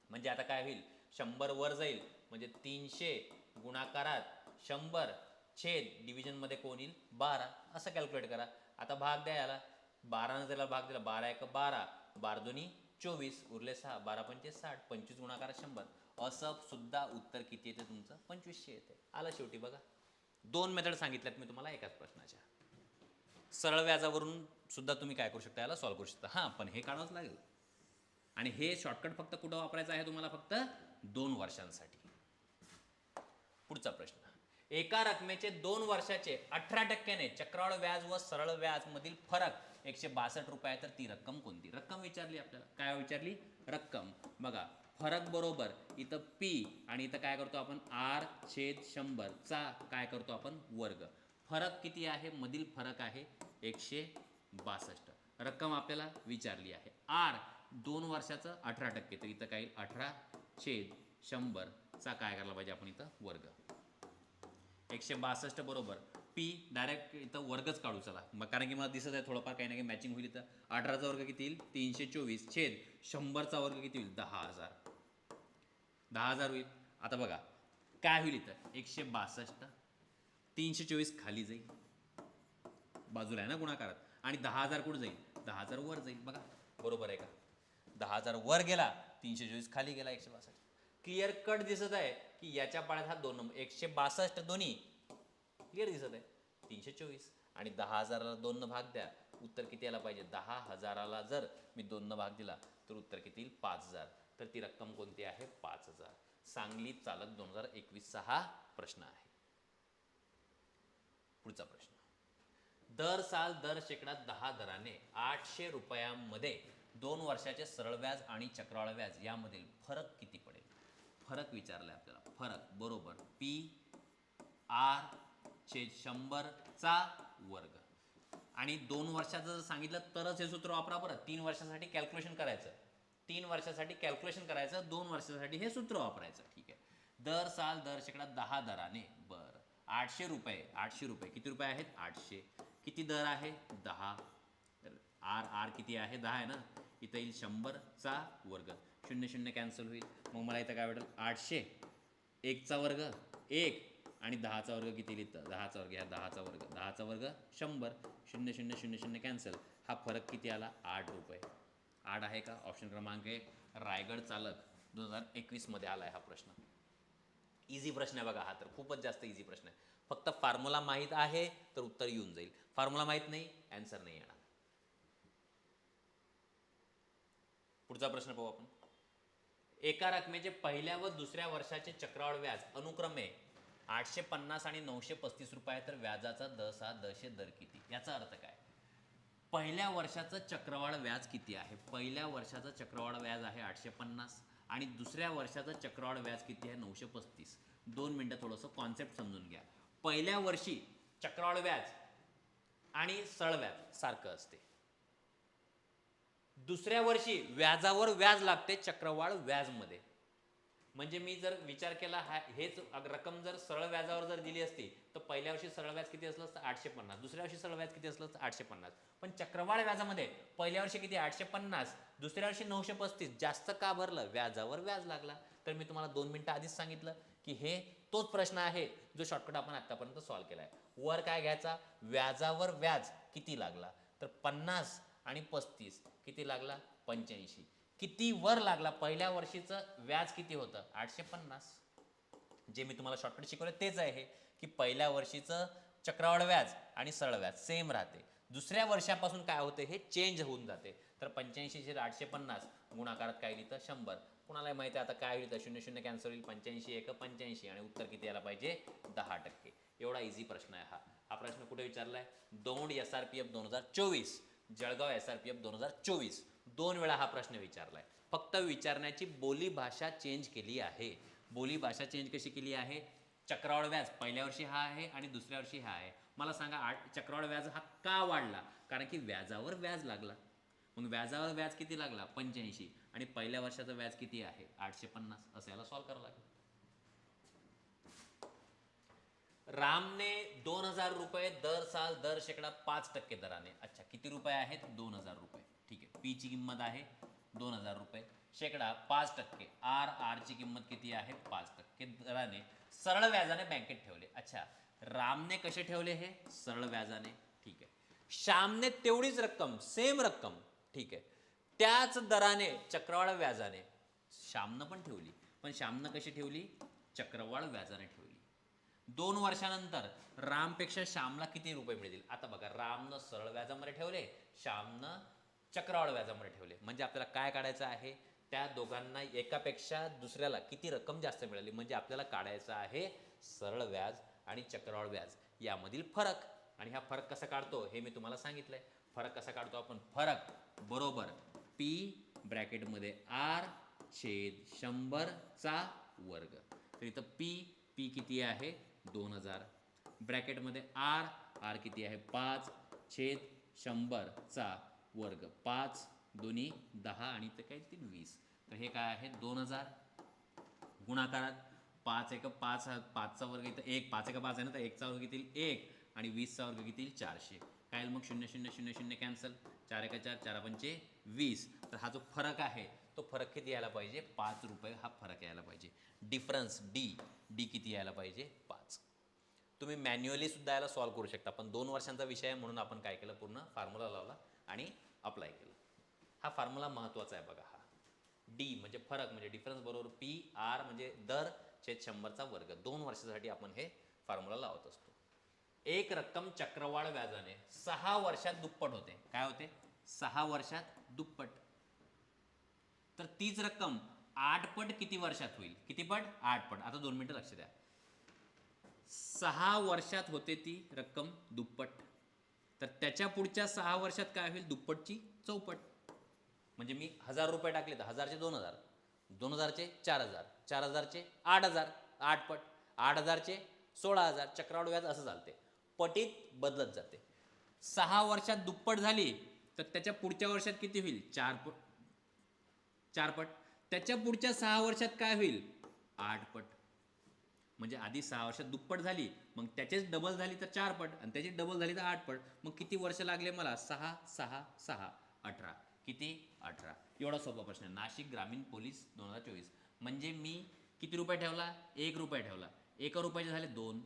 Speaker 1: म्हणजे आता काय होईल? 100 वर जाईल म्हणजे 300 गुणाकारात 100 छेद डिव्हिजन मध्ये कोण येईल? 12. असं कॅल्क्युलेट करा. आता भाग द्या याला. 12 ने त्याला भाग दिला, 12 1 12, 12 2 24, उरले 6, 12 पंचे 60, 25 गुणाकारात 100. असं सुद्धा उत्तर किती येते तुमचं? 2500 येते. आलं शेवटी बघा. 2 मेथड सांगितल्यात मी तुम्हाला एकाच प्रश्नाच्या. सरळ व्याजावरून सुद्धा तुम्ही काय करू शकता? याला सॉल्व्ह करू शकता. हां, पण हे काढावंच लागेल. आणि हे शॉर्टकट फक्त कुठं वापरायचं आहे तुम्हाला? फक्त 2 वर्षांसाठी. पुढचा प्रश्न. एका रकमेचे 2 वर्षाचे 18% चक्रवाढ व्याज व सरळ व्याज मधील फरक 162 रुपये तर ती रक्कम कोणती? रक्कम विचारली आपल्याला. काय विचारली? रक्कम. बघा फरक बरोबर इथं P आणि इथं काय करतो आपण? R छेद 100 चा काय करतो आपण? वर्ग. फरक किती आहे? मधील फरक आहे 162. रक्कम आपल्याला विचारली आहे. R 2 वर्षाचं 18%, तर इथं काय 18 छेद 100 चा काय करायला पाहिजे आपण इथं? वर्ग. 162 बरोबर P डायरेक्ट इथं वर्गच काढू चला मग, कारण की मला दिसत आहे थोडंफार काही ना काही मॅचिंग होईल. इथं 18चा वर्ग किती येईल? 324 छेद 100चा वर्ग किती होईल? 10,000. 10,000 होईल. आता बघा काय होईल इथं? 162 324 खाली जाईल, बाजूला आहे ना गुणाकारात, आणि 10,000 कुठं जाईल? 10,000 वर जाईल. बघा बरोबर आहे का? 10,000 वर गेला, 324 खाली गेला 162. क्लिअर कट दिसत आहे की याच्या पाड्यात हा 2 नंबर 162 दोन्ही क्लिअर दिसत आहे. 324 आणि 10,000ला 2 न भाग द्या, उत्तर किती यायला पाहिजे? 10,000ला जर मी 2 न भाग दिला तर उत्तर किती येईल? 5,000. तर ती रक्कम कोणती आहे? 5,000. सांगली चालक 2021 चा हा प्रश्न आहे. पुढचा प्रश्न. दर साल दर शेकडा 10 दराने 800 रुपयांमध्ये 2 वर्षाचे सरळ व्याज आणि चक्रवाढ व्याज यामधील फरक किती पडेल? फरक विचारलाय आपल्याला. फरक बरोबर PR छेद 100 चा वर्ग. आणि 2 वर्षाचं जर सांगितलं तरच हे सूत्र वापरा बरं. 3 वर्षासाठी कॅल्क्युलेशन करायचं. 3 वर्षासाठी कॅल्क्युलेशन करायचं, 2 वर्षासाठी हे सूत्र वापरायचं. ठीक आहे. दर साल दर शेकडा 10 दराने बरं 800 रुपये. 800 रुपये किती रुपये आहेत? 800. किती दर आहे? 10. तर R किती आहे? 10 आहे ना. इथं येईल 100 चा वर्ग. 0 0 कॅन्सल होईल. मग मला इथं काय भेटेल? 800 1 चा वर्ग 1 आणि 10चा वर्ग किती लिहितं? 10चा वर्ग ह्या 10चा वर्ग, 10चा वर्ग 100. 0 0 0 0 कॅन्सल. हा फरक किती आला? 8 रुपये. 8 आहे का? ऑप्शन क्रमांक 1 रायगड चालक 2021 मध्ये आलाय हा प्रश्न. इझी प्रश्न आहे बघा हा, तर खूपच जास्त इझी प्रश्न आहे. फक्त फॉर्म्युला माहीत आहे तर उत्तर येऊन जाईल. फॉर्म्युला माहीत नाही, आन्सर नाही येणार. पुढचा प्रश्न पाहू आपण. एका रकमेचे पहिल्या व दुसऱ्या वर्षाचे चक्रवाढ व्याज अनुक्रमे 850 आणि 935 रुपये, तर व्याजाचा दशे दर किती? याचा अर्थ काय? पहिल्या वर्षाचं चक्रवाढ व्याज किती आहे? पहिल्या वर्षाचं चक्रवाढ व्याज आहे 850 आणि दुसऱ्या वर्षाचं चक्रवाढ व्याज किती आहे? 935. 2 मिनिटं थोडंसं कॉन्सेप्ट समजून घ्या. पहिल्या वर्षी चक्रवाढ व्याज आणि सरळ व्याज सारखं असते. दुसऱ्या वर्षी व्याजावर व्याज लागते चक्रवाढ व्याजमध्ये. म्हणजे मी जर विचार केला हेच रक्कम जर सरळ व्याजावर जर दिली असती तर पहिल्या वर्षी सरळ व्याज किती असलं असतं? 850. दुसऱ्या वर्षी सरळ व्याज किती असलं असतं? 850. पण चक्रवाढ व्याजामध्ये पहिल्या वर्षी किती? 850, दुसऱ्या वर्षी 935. जास्त का भरलं? व्याजावर व्याज लागला. तर मी तुम्हाला 2 मिनिटं आधीच सांगितलं की हे तोच प्रश्न आहे जो शॉर्टकट आपण आतापर्यंत सॉल्व्ह केलाय. वर काय घ्यायचा? व्याजावर व्याज किती लागला? तर 50 आणि 35 किती लागला? 85. किती वर लागला? पहिल्या वर्षीचं व्याज किती होतं? 850. जे मी तुम्हाला शॉर्टकट शिकवलं तेच आहे की पहिल्या वर्षीचं चक्रवाढ व्याज आणि सरळ व्याज सेम राहते. दुसऱ्या वर्षापासून काय होते? हे चेंज होऊन जाते. तर 85 छेद 850 गुणाकारात काय लिहितं? 100. कुणाला माहिती आहे आता काय लिहितं? 0 0 कॅन्सल होईल. 85 1 85 आणि उत्तर किती यायला पाहिजे? 10%. एवढा इझी प्रश्न आहे हा. हा प्रश्न कुठे विचारलाय? दौंड SRPF 2024, जळगाव SRPF 2024, 2 वेळा हा प्रश्न विचारलाय. फक्त विचारण्याची बोली भाषा चेंज केली आहे. बोली भाषा चेंज कशी केली आहे? चक्रवाढ व्याज पहिल्या वर्षी हा आहे आणि दुसऱ्या वर्षी हा आहे. मला सांगा चक्रवाढ व्याज हा का वाढला? कारण की व्याजावर व्याज लागला. मग व्याजावर व्याज किती लागला? 85, आणि पहिल्या वर्षाचं व्याज किती आहे? 850. असं याला सॉल्व्ह करावं लागेल. रामने 2000 रुपये दर साल दर शेकडा 5% दराने, अच्छा किती रुपये आहेत? 2000 रुपये. ठीक आहे, पी ची किंमत आहे 2000 रुपये, शेकडा 5%, आर ची किंमत किती आहे? 5% दराने सरळ व्याजाने बँकेत ठेवले. अच्छा, रामने कसे ठेवले हे? सरळ व्याजाने. ठीक आहे. श्यामने तेवढीच रक्कम, सेम रक्कम, ठीक आहे, त्याच दराने चक्रवाढ व्याजाने श्यामनं पण ठेवली. पण श्यामनं कशी ठेवली? चक्रवाढ व्याजाने ठेवली. 2 वर्षानंतर रामपेक्षा श्यामला किती रुपये मिळतील? आता बघा, रामनं सरळ व्याजामध्ये ठेवले, श्यामनं चक्रवाढ व्याजामध्ये ठेवले. म्हणजे आपल्याला काय काढायचं आहे? त्या दोघांना एकापेक्षा दुसऱ्याला किती रक्कम जास्त मिळाली, म्हणजे आपल्याला काढायचं आहे सरळ व्याज आणि चक्रवाढ व्याज यामधील फरक. आणि हा फरक कसा काढतो हे मी तुम्हाला सांगितलंय. फरक कसा काढतो आपण? फरक बरोबर P ब्रॅकेटमध्ये R/100 तर इथं P किती आहे? 2000, ब्रॅकेटमध्ये R किती आहे? 5/100 5 दोन्ही 10 आणि इथं काय 20. तर हे काय आहे? 2000 गुणाकारात 5 1 5, 5चा वर्ग इथं 1, 5 1 5 आहे ना, तर 1चा वर्ग घेतील 1 आणि 20चा वर्ग घेतील 400. काय मग 0 0 0 0 कॅन्सल, 4 1 4, 4 5 20. तर हा जो फरक आहे तो फरक किती यायला पाहिजे? 5 रुपये हा फरक यायला पाहिजे. डिफरन्स डी किती यायला पाहिजे? 5. तुम्ही मॅन्युअली सुद्धा याला सॉल्व्ह करू शकता, पण 2 वर्षांचा विषय आहे म्हणून आपण काय केलं? पूर्ण फॉर्म्युला लावला आणि अप्लाय केलं. हा फॉर्म्युला महत्त्वाचा आहे बघा. हा डी म्हणजे फरक, म्हणजे डिफरन्स बरोबर पी, आर म्हणजे दर छेद 100चा वर्ग. 2 वर्षासाठी आपण हे फॉर्म्युला लावत असतो. एक रक्कम चक्रवाढ व्याजाने 6 वर्षात दुप्पट होते. काय होते? 6 वर्षात दुप्पट. तर तीच रक्कम 8 पट किती वर्षात होईल? किती पट? 8 पट. आता 2 मिनिटं लक्ष द्या. 6 वर्षात होते ती रक्कम दुप्पट, तर त्याच्या पुढच्या 6 वर्षात काय होईल? दुप्पटची चौपट. म्हणजे मी 1000 रुपये टाकले तर 1000चे 2000, 2000चे 4000, 4000चे 8000, 8 पट, 8000चे 16000. चक्रवाढ व्याज असं चालते, पटीत बदलत जाते. 6 वर्षात दुप्पट झाली तर त्याच्या पुढच्या वर्षात किती होईल? 4 पट. त्याच्या पुढच्या 6 वर्षात काय होईल? 8 पट. म्हणजे आधी 6 वर्षात दुप्पट झाली, मग त्याचेच डबल झाली तर 4 पट, आणि त्याची डबल झाली तर 8 पट. मग किती वर्ष लागले मला? 6 6 6 18. किती? 18. एवढा सोपा प्रश्न आहे. नाशिक ग्रामीण पोलीस 2024. म्हणजे मी किती रुपये ठेवला? 1 रुपये ठेवला. 1 रुपयाचे झाले 2,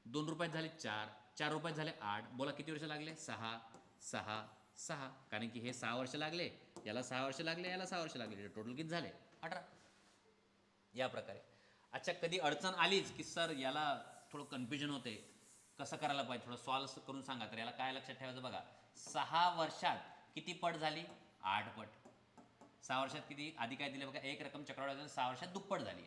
Speaker 1: 2 रुपयात झाले 4, 4 रुपयात झाले 8. बोला किती वर्ष लागले? 6 6 6. कारण की हे 6 वर्ष लागले, याला 6 वर्ष लागले, याला 6 वर्ष लागले, टोटल किती झाले? 18. या प्रकारे. अच्छा, कधी अडचण आलीच की सर याला थोडं कन्फ्युजन होते, कसं करायला पाहिजे, थोडं सॉल्व करून सांगा, तर याला काय लक्षात ठेवायचं बघा. 6 वर्षात किती पट झाली? 8 पट. 6 वर्षात किती? आधी काय दिले बघा? एक रक्कम चक्रवाढ 6 वर्षात दुप्पट झाली.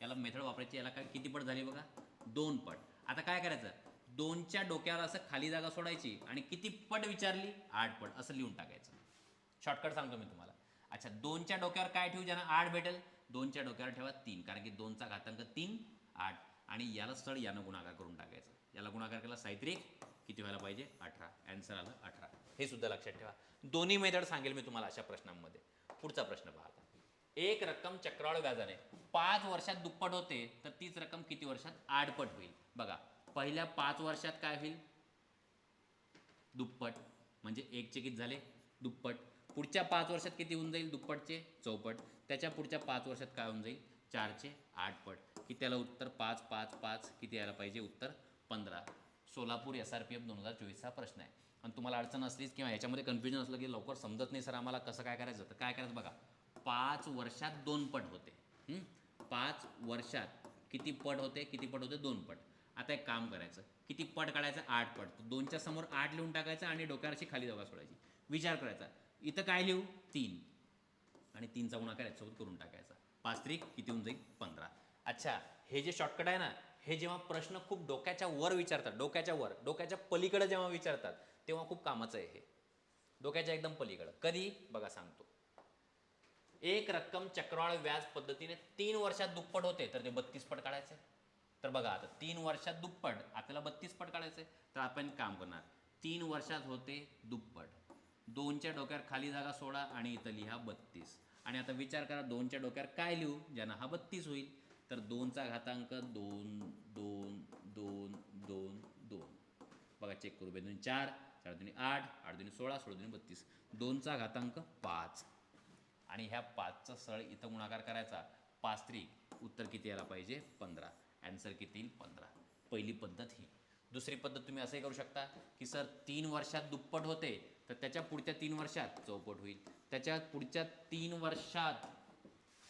Speaker 1: याला मेथड वापरायची. याला काय किती पट झाली बघा? 2 पट. आता काय करायचं? 2च्या डोक्यावर असं खाली जागा सोडायची आणि किती पट विचारली? 8 पट असं लिहून टाकायचं. शॉर्टकट सांगतो मी तुम्हाला. अच्छा, 2च्या डोक्यावर काय ठेवू ज्यांना 8 भेटेल? 2च्या डोक्यावर ठेवा 3, कारण की 2चा घातांक 3 8, आणि याला स्थळ यानं गुणाकार करून टाकायचं. याला गुणाकार केला साहित्रिक किती व्हायला पाहिजे? 18. आन्सर आलं 18. हे सुद्धा लक्षात ठेवा. दोन्ही मेथड सांगेल मी तुम्हाला अशा प्रश्नांमध्ये. पुढचा प्रश्न पहा. एक रक्कम चक्रवाढ व्याजाने 5 वर्षात दुप्पट होते, तर तीच रक्कम किती वर्षात 8 पट होईल? बघा, पहिल्या 5 वर्षात काय होईल? दुप्पट. म्हणजे 1चे किती झाले? दुप्पट. पुढच्या 5 वर्षात किती होऊन जाईल? दुप्पटचे चौपट. त्याच्या पुढच्या 5 वर्षात काय होऊन जाईल? 4चे 8 पट. की त्याला उत्तर 5 5 5 किती यायला पाहिजे? उत्तर 15. सोलापूर SRPF 2024 हा प्रश्न आहे. आणि तुम्हाला अडचण असलीच किंवा याच्यामध्ये कन्फ्युजन असलं की लवकर समजत नाही सर आम्हाला कसं काय करायचं, तर काय करायचं बघा. 5 वर्षात 2 पट होते. 5 वर्षात किती पट होते? किती पट होते? 2 पट. आता एक काम करायचं, किती पट काढायचं? 8 पट. 2च्या समोर 8 लिहून टाकायचं आणि डोक्यावरची खाली जागा सोडायची. विचार करायचा, इथं काय लिहू? 3, आणि 3चा गुणाकार याच्यासोबत करून टाकायचा. 5 त्रिक किती होऊन जाईल? 15. अच्छा, हे जे शॉर्टकट आहे ना, हे जेव्हा प्रश्न खूप डोक्याच्या वर विचारतात, डोक्याच्या वर, डोक्याच्या पलीकडे जेव्हा विचारतात, तेव्हा खूप कामाचं आहे हे. डोक्याच्या एकदम पलीकडं. कधी बघा सांगतो. एक रक्कम चक्रवाढ व्याज पद्धतीने 3 वर्षात दुप्पट होते तर ते 32 पट काढायचे. तर बघा आता 3 वर्षात दुप्पट, आपल्याला 32 पट काढायचे. तर आपण काम करणार, 3 वर्षात होते दुप्पट, 2च्या डोक्यावर खाली जागा सोडा आणि इथं लिहा 32. आणि आता विचार करा 2च्या डोक्यावर काय लिहू ज्यानं हा 32 होईल. तर 2चा घातांक 2 2 2 2 2. बघा चेक करू. 2 4, 4 2 8, 8 2 16, 16 2 32. 2चा घातांक 5 आणि ह्या 5चा सरळ इथं गुणाकार करायचा. 5 त्रिक उत्तर किती यायला पाहिजे 15. ॲन्सर किती येईल 15. पहिली पद्धत ही. दुसरी पद्धत तुम्ही असंही करू शकता की सर 3 वर्षात दुप्पट होते तर त्याच्या पुढच्या 3 वर्षात चौपट होईल, त्याच्या पुढच्या 3 वर्षात,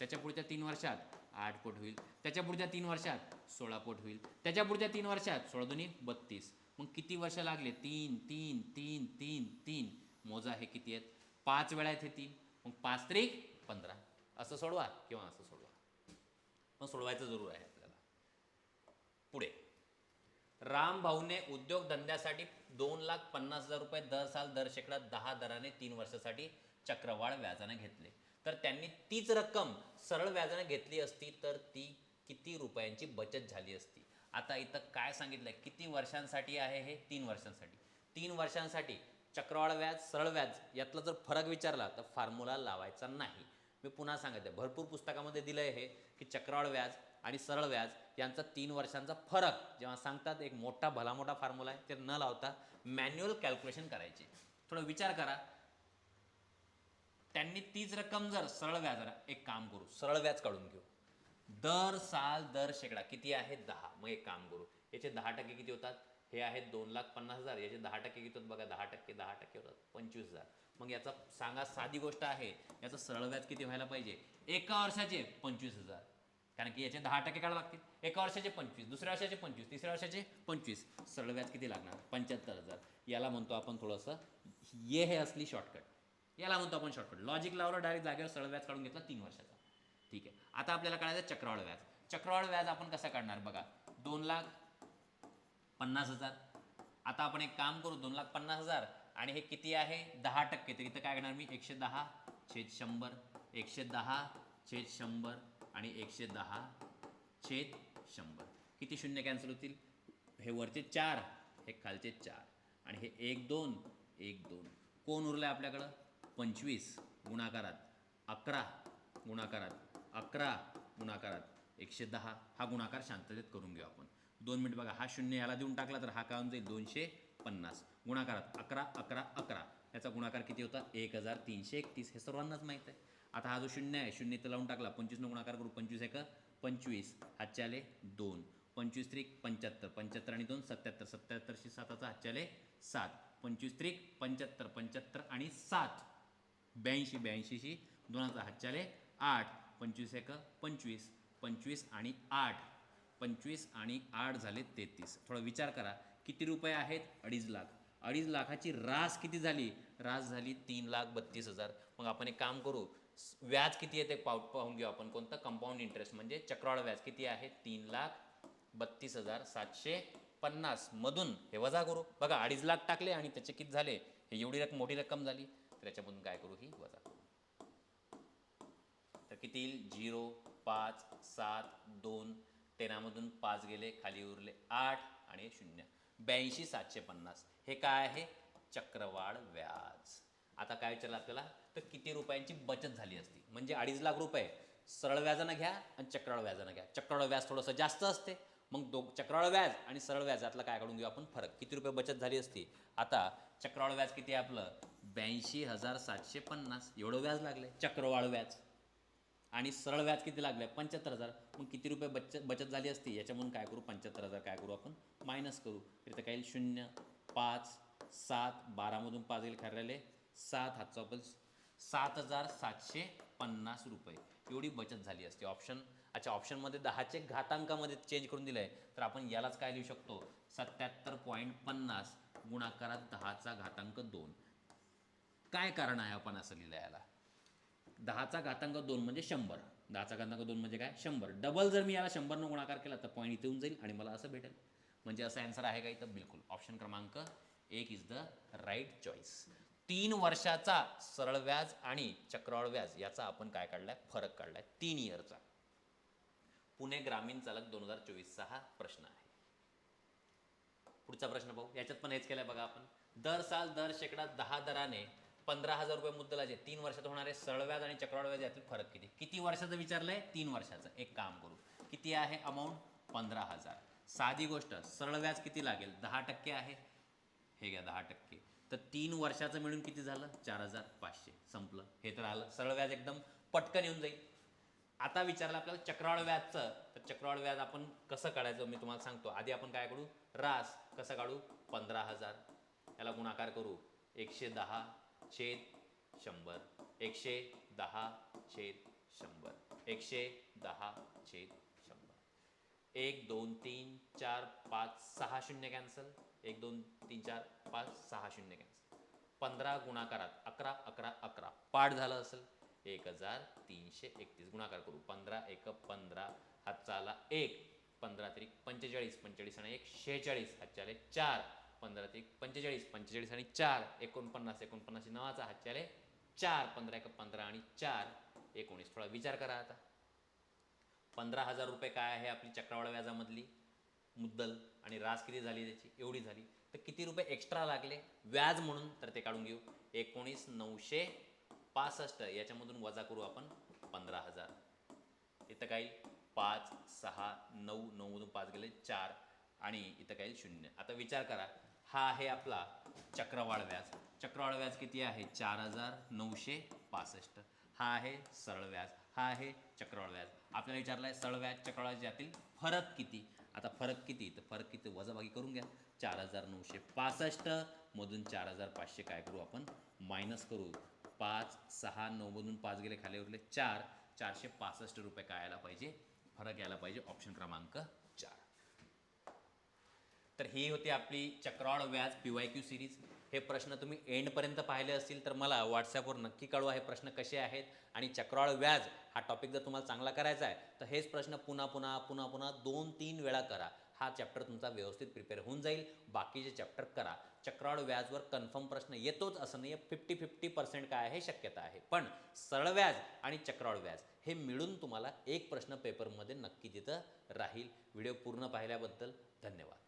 Speaker 1: त्याच्या पुढच्या 3 वर्षात 8 पट होईल, त्याच्या पुढच्या 3 वर्षात 16 पट होईल, त्याच्या पुढच्या 3 वर्षात 16 दुनी 32. मग किती वर्ष लागले 3 3 3 3 3. मोजा हे किती आहेत 5 वेळा आहेत हे 3. मग 5 त्रिक 15. असं सोडवा किंवा असं सोडवा, पण सोडवायचं जरूर आहे आपल्याला. पुढे राम भाऊने उद्योगधंद्यासाठी 2,50,000 रुपये दर साल दर शेकडा 10 दराने 3 वर्षासाठी चक्रवाढ व्याजाने घेतले. तर त्यांनी तीच रक्कम सरळ व्याजाने घेतली असती तर ती किती रुपयांची बचत झाली असती. आता इथं काय सांगितलंय, किती वर्षांसाठी आहे हे 3 वर्षांसाठी. 3 वर्षांसाठी चक्रवाढ व्याज सरळ व्याज यातला जर फरक विचारला तर फॉर्म्युला लावायचा नाही. मी पुन्हा सांगते, भरपूर पुस्तकामध्ये दिलं आहे हे की चक्रवाढ व्याज आणि सरळ व्याज यांचा 3 वर्षांचा फरक जेव्हा सांगतात, एक मोठा भला मोठा फॉर्म्युला आहे, ते न लावता मॅन्युअल कॅल्क्युलेशन करायचे. थोडा विचार करा, त्यांनी तीच रक्कम जर सरळ व्याजाला, एक काम करू सरळ व्याज काढून घेऊ. दर साल दर शेकडा किती आहे 10. मग एक काम करू, याचे 10% किती होतात, हे आहेत 2,50,000, याचे 10% किती होतात बघा, 10% होतात 25,000. मग याचा सांगा, साधी गोष्ट आहे, याचं सरळ व्याज किती व्हायला पाहिजे एका वर्षाचे 25,000. कारण की याचे 10% काढावे लागतील. एका वर्षाचे 25, दुसऱ्या वर्षाचे 25, तिसऱ्या वर्षाचे 25. सरळ व्याज किती लागणार 75,000. याला म्हणतो आपण थोडंसं, ये हे असली शॉर्टकट, याला म्हणतो आपण शॉर्टकट. लॉजिक लावलं, डायरेक्ट जागेवर सरळ व्याज काढून घेतला 3 वर्षाचा. ठीक आहे. आता आपल्याला काढायचं चक्रवाढ व्याज. चक्रवाढ व्याज आपण कसं काढणार बघा, 2,50,000. आता आपण एक काम करू, 2,50,000 आणि हे किती आहे 10%. तर इथं काय करणार मी 110/100, 110/100 आणि 110/100. किती शून्य कॅन्सल होतील, हे वरचे 4, हे खालचे 4 आणि हे 1 2 1 2. कोण उरलं आहे आपल्याकडं 25 गुणाकारात 11 गुणाकारात 11 गुणाकारात 110. हा गुणाकार शांततेत करून घेऊ आपण. 2 मिनिट बघा, हा शून्य याला देऊन टाकला तर हा काय होऊन जाईल 250 गुणाकारात 11 11 11. याचा गुणाकार किती होता 1,331. हे सर्वांनाच माहीत आहे. आता हा जो शून्य आहे, शून्य इथं लावून टाकला, 25 न गुणाकार करू, 25 1 25, हातचे आले 2, 25 त्रिक 75, 75 आणि 2 77, 77शी 7चा हातचे आले 7, 25 त्रिक 75, 75 आणि 7 82, 82शी 2चा हातचे आले 8, 25 1 25, 25 आणि 8, 25 आणि 8 झाले 33. थोडा विचार करा, किती रुपये आहेत 2.5 लाख. 2.5 लाखाची रास किती झाली, रास झाली 3,32,000. मग आपण एक काम करू, व्याज किती आहे ते पाहून घेऊ आपण. कोणतं कंपाऊंड इंटरेस्ट म्हणजे चक्रवाढ व्याज किती आहे 3,32,750 मधून हे वजा करू. बघा 2.5 लाख टाकले आणि त्याचे किती झाले, हे एवढी मोठी रक्कम झाली, तर याच्यामधून काय करू ही वजा करू. तर किती येईल 0 5 7 2, 13मधून 5 गेले, खाली उरले 8 आणि 0, 82,750. हे काय आहे चक्रवाढ व्याज. आता काय विचारलं आपल्याला, तर किती रुपयांची बचत झाली असती. म्हणजे 2.5 लाख रुपये सरळ व्याजानं घ्या आणि चक्रवाढ व्याजानं घ्या. चक्रवाढ व्याज थोडंसं जास्त असते, मग चक्रवाढ व्याज आणि सरळ व्याजातला काय काढून घेऊ आपण फरक, किती रुपये बचत झाली असती. आता चक्रवाढ व्याज किती आहे आपलं 82,750. एवढं व्याज लागले चक्रवाढ व्याज, आणि सरळ व्याज किती लागले 75,000. मग किती रुपये बचत झाली असती, याच्यामधून काय करू 75,000 काय करू आपण मायनस करू. तर इथं काय 0 5 7, 12मधून 5 गेले, खाल्लेले 7, हातचा वापर 7,750 रुपये एवढी बचत झाली असते. ऑप्शन, अच्छा ऑप्शनमध्ये 10चे घातांकामध्ये चेंज करून दिलं आहे, तर आपण यालाच काय लिहू शकतो 77.50 गुणाकारात 10चा घातांक 2. काय कारण आहे आपण असं लिहिलं याला, 10चा घातांक 2 म्हणजे 100. 10चा घातांक 2 म्हणजे काय 100. डबल जर मी याला 100 न गुणाकार केला तर पॉईंट इथे येऊन जाईल आणि मला असं भेटेल. म्हणजे असं आन्सर आहे का इथं? बिलकुल. ऑप्शन क्रमांक 1 इज द राईट चॉईस. 3 वर्षाचा सरळ व्याज आणि चक्रवाढ व्याज याचा आपण काय काढलाय? फरक काढलाय 3 इयरचा. पुणे ग्रामीण चालक 2024चा हा प्रश्न आहे. पुढचा प्रश्न पाहू. याच्यात पण हेच केलंय बघा आपण. दर साल दर शेकडा 10 दराने 15,000 रुपये मुद्दलाचे 3 वर्षात होणारे सरळ व्याज आणि चक्रवाढ व्याज यातील फरक किती? किती वर्षाचं विचारलंय? 3 वर्षाचं. एक काम करू, किती आहे अमाऊंट? 15,000. साधी गोष्ट, सरळ व्याज किती लागेल? 10% आहे. हे घ्या 10%. तर 3 वर्षाचं मिळून किती झालं? 4,500. संपलं. हे तर आलं. सरळ व्याज एकदम पटकन येऊन जाईल. आता विचारलं आपल्याला चक्रवाढ व्याजचं, तर चक्रवाढ व्याज आपण कसं काढायचं मी तुम्हाला सांगतो. आधी आपण काय काढू? रास कसं काढू? 15,000. याला गुणाकार करू 110 छेद 100. 110 छेद 100. 110 छेद 100. 1 2 3 4 5 6 शून्य कॅन्सल. 1 2 3 4 5 6 शून्य कॅन्सल. 15 गुणाकारात 11 11 11 पाठ झालं असेल. 1331 गुणाकार करू. 15 1 15 हातचा आला 1. 15 त्रिक 45 45 आणि 1 46 हातचे आले 4. 15 त्रिक 45 45 आणि 4 49 49 नावाचा हातचे आले 4. 15 1 15 आणि 4 19. थोडा विचार करा आता. 15,000 रुपये काय आहे आपली चक्रवाढ व्याजामधली मुद्दल आणि रास किती झाली त्याची? एवढी झाली. तर किती रुपये एक्स्ट्रा लागले व्याज म्हणून? तर ते काढून घेऊ. 19,965 याच्यामधून वजा करू आपण 15,000. इथं काही 5 6 9 9 मधून 5 गेले 4 आणि इथं काही 0. आता विचार करा, हा आहे आपला चक्रवाढ व्याज. चक्रवाढ व्याज किती आहे? 4,965. हा आहे सरळ व्याज, हा आहे चक्रवाढ व्याज. आपल्याला विचारलं आहे सरळ व्याज चक्रवाढ व्याज यातील फरक किती? आता फरक किती? तर फरक किती वजाबाकी करून घ्या. 4,965 मधून 4,500 काय करू आपण? मायनस करू. 5 6 9 मधून 5 गेले खाली उरले 4. 465 रुपये काय यायला पाहिजे? फरक यायला पाहिजे. ऑप्शन क्रमांक 4. तर ही होती आपली चक्रवाढ व्याज PYQ सिरीज. हे प्रश्न तुम्ही एंडपर्यंत पाहिले असतील तर मला व्हॉट्सॲपवर नक्की कळवा हे प्रश्न कसे आहेत. आणि चक्रवाढ व्याज हा टॉपिक जर तुम्हाला चांगला करायचा आहे तर हेच प्रश्न पुन्हा पुन्हा पुन्हा पुन्हा 2-3 वेळा करा. हा चॅप्टर तुमचा व्यवस्थित प्रिपेअर होऊन जाईल. बाकीचे चॅप्टर करा. चक्रवाढ व्याजवर कन्फर्म प्रश्न येतोच असं नाही आहे. 50-50% काय आहे शक्यता आहे. पण सरळ व्याज आणि चक्रवाढ व्याज हे मिळून तुम्हाला एक प्रश्न पेपरमध्ये नक्की तिथं राहील. व्हिडिओ पूर्ण पाहिल्याबद्दल धन्यवाद.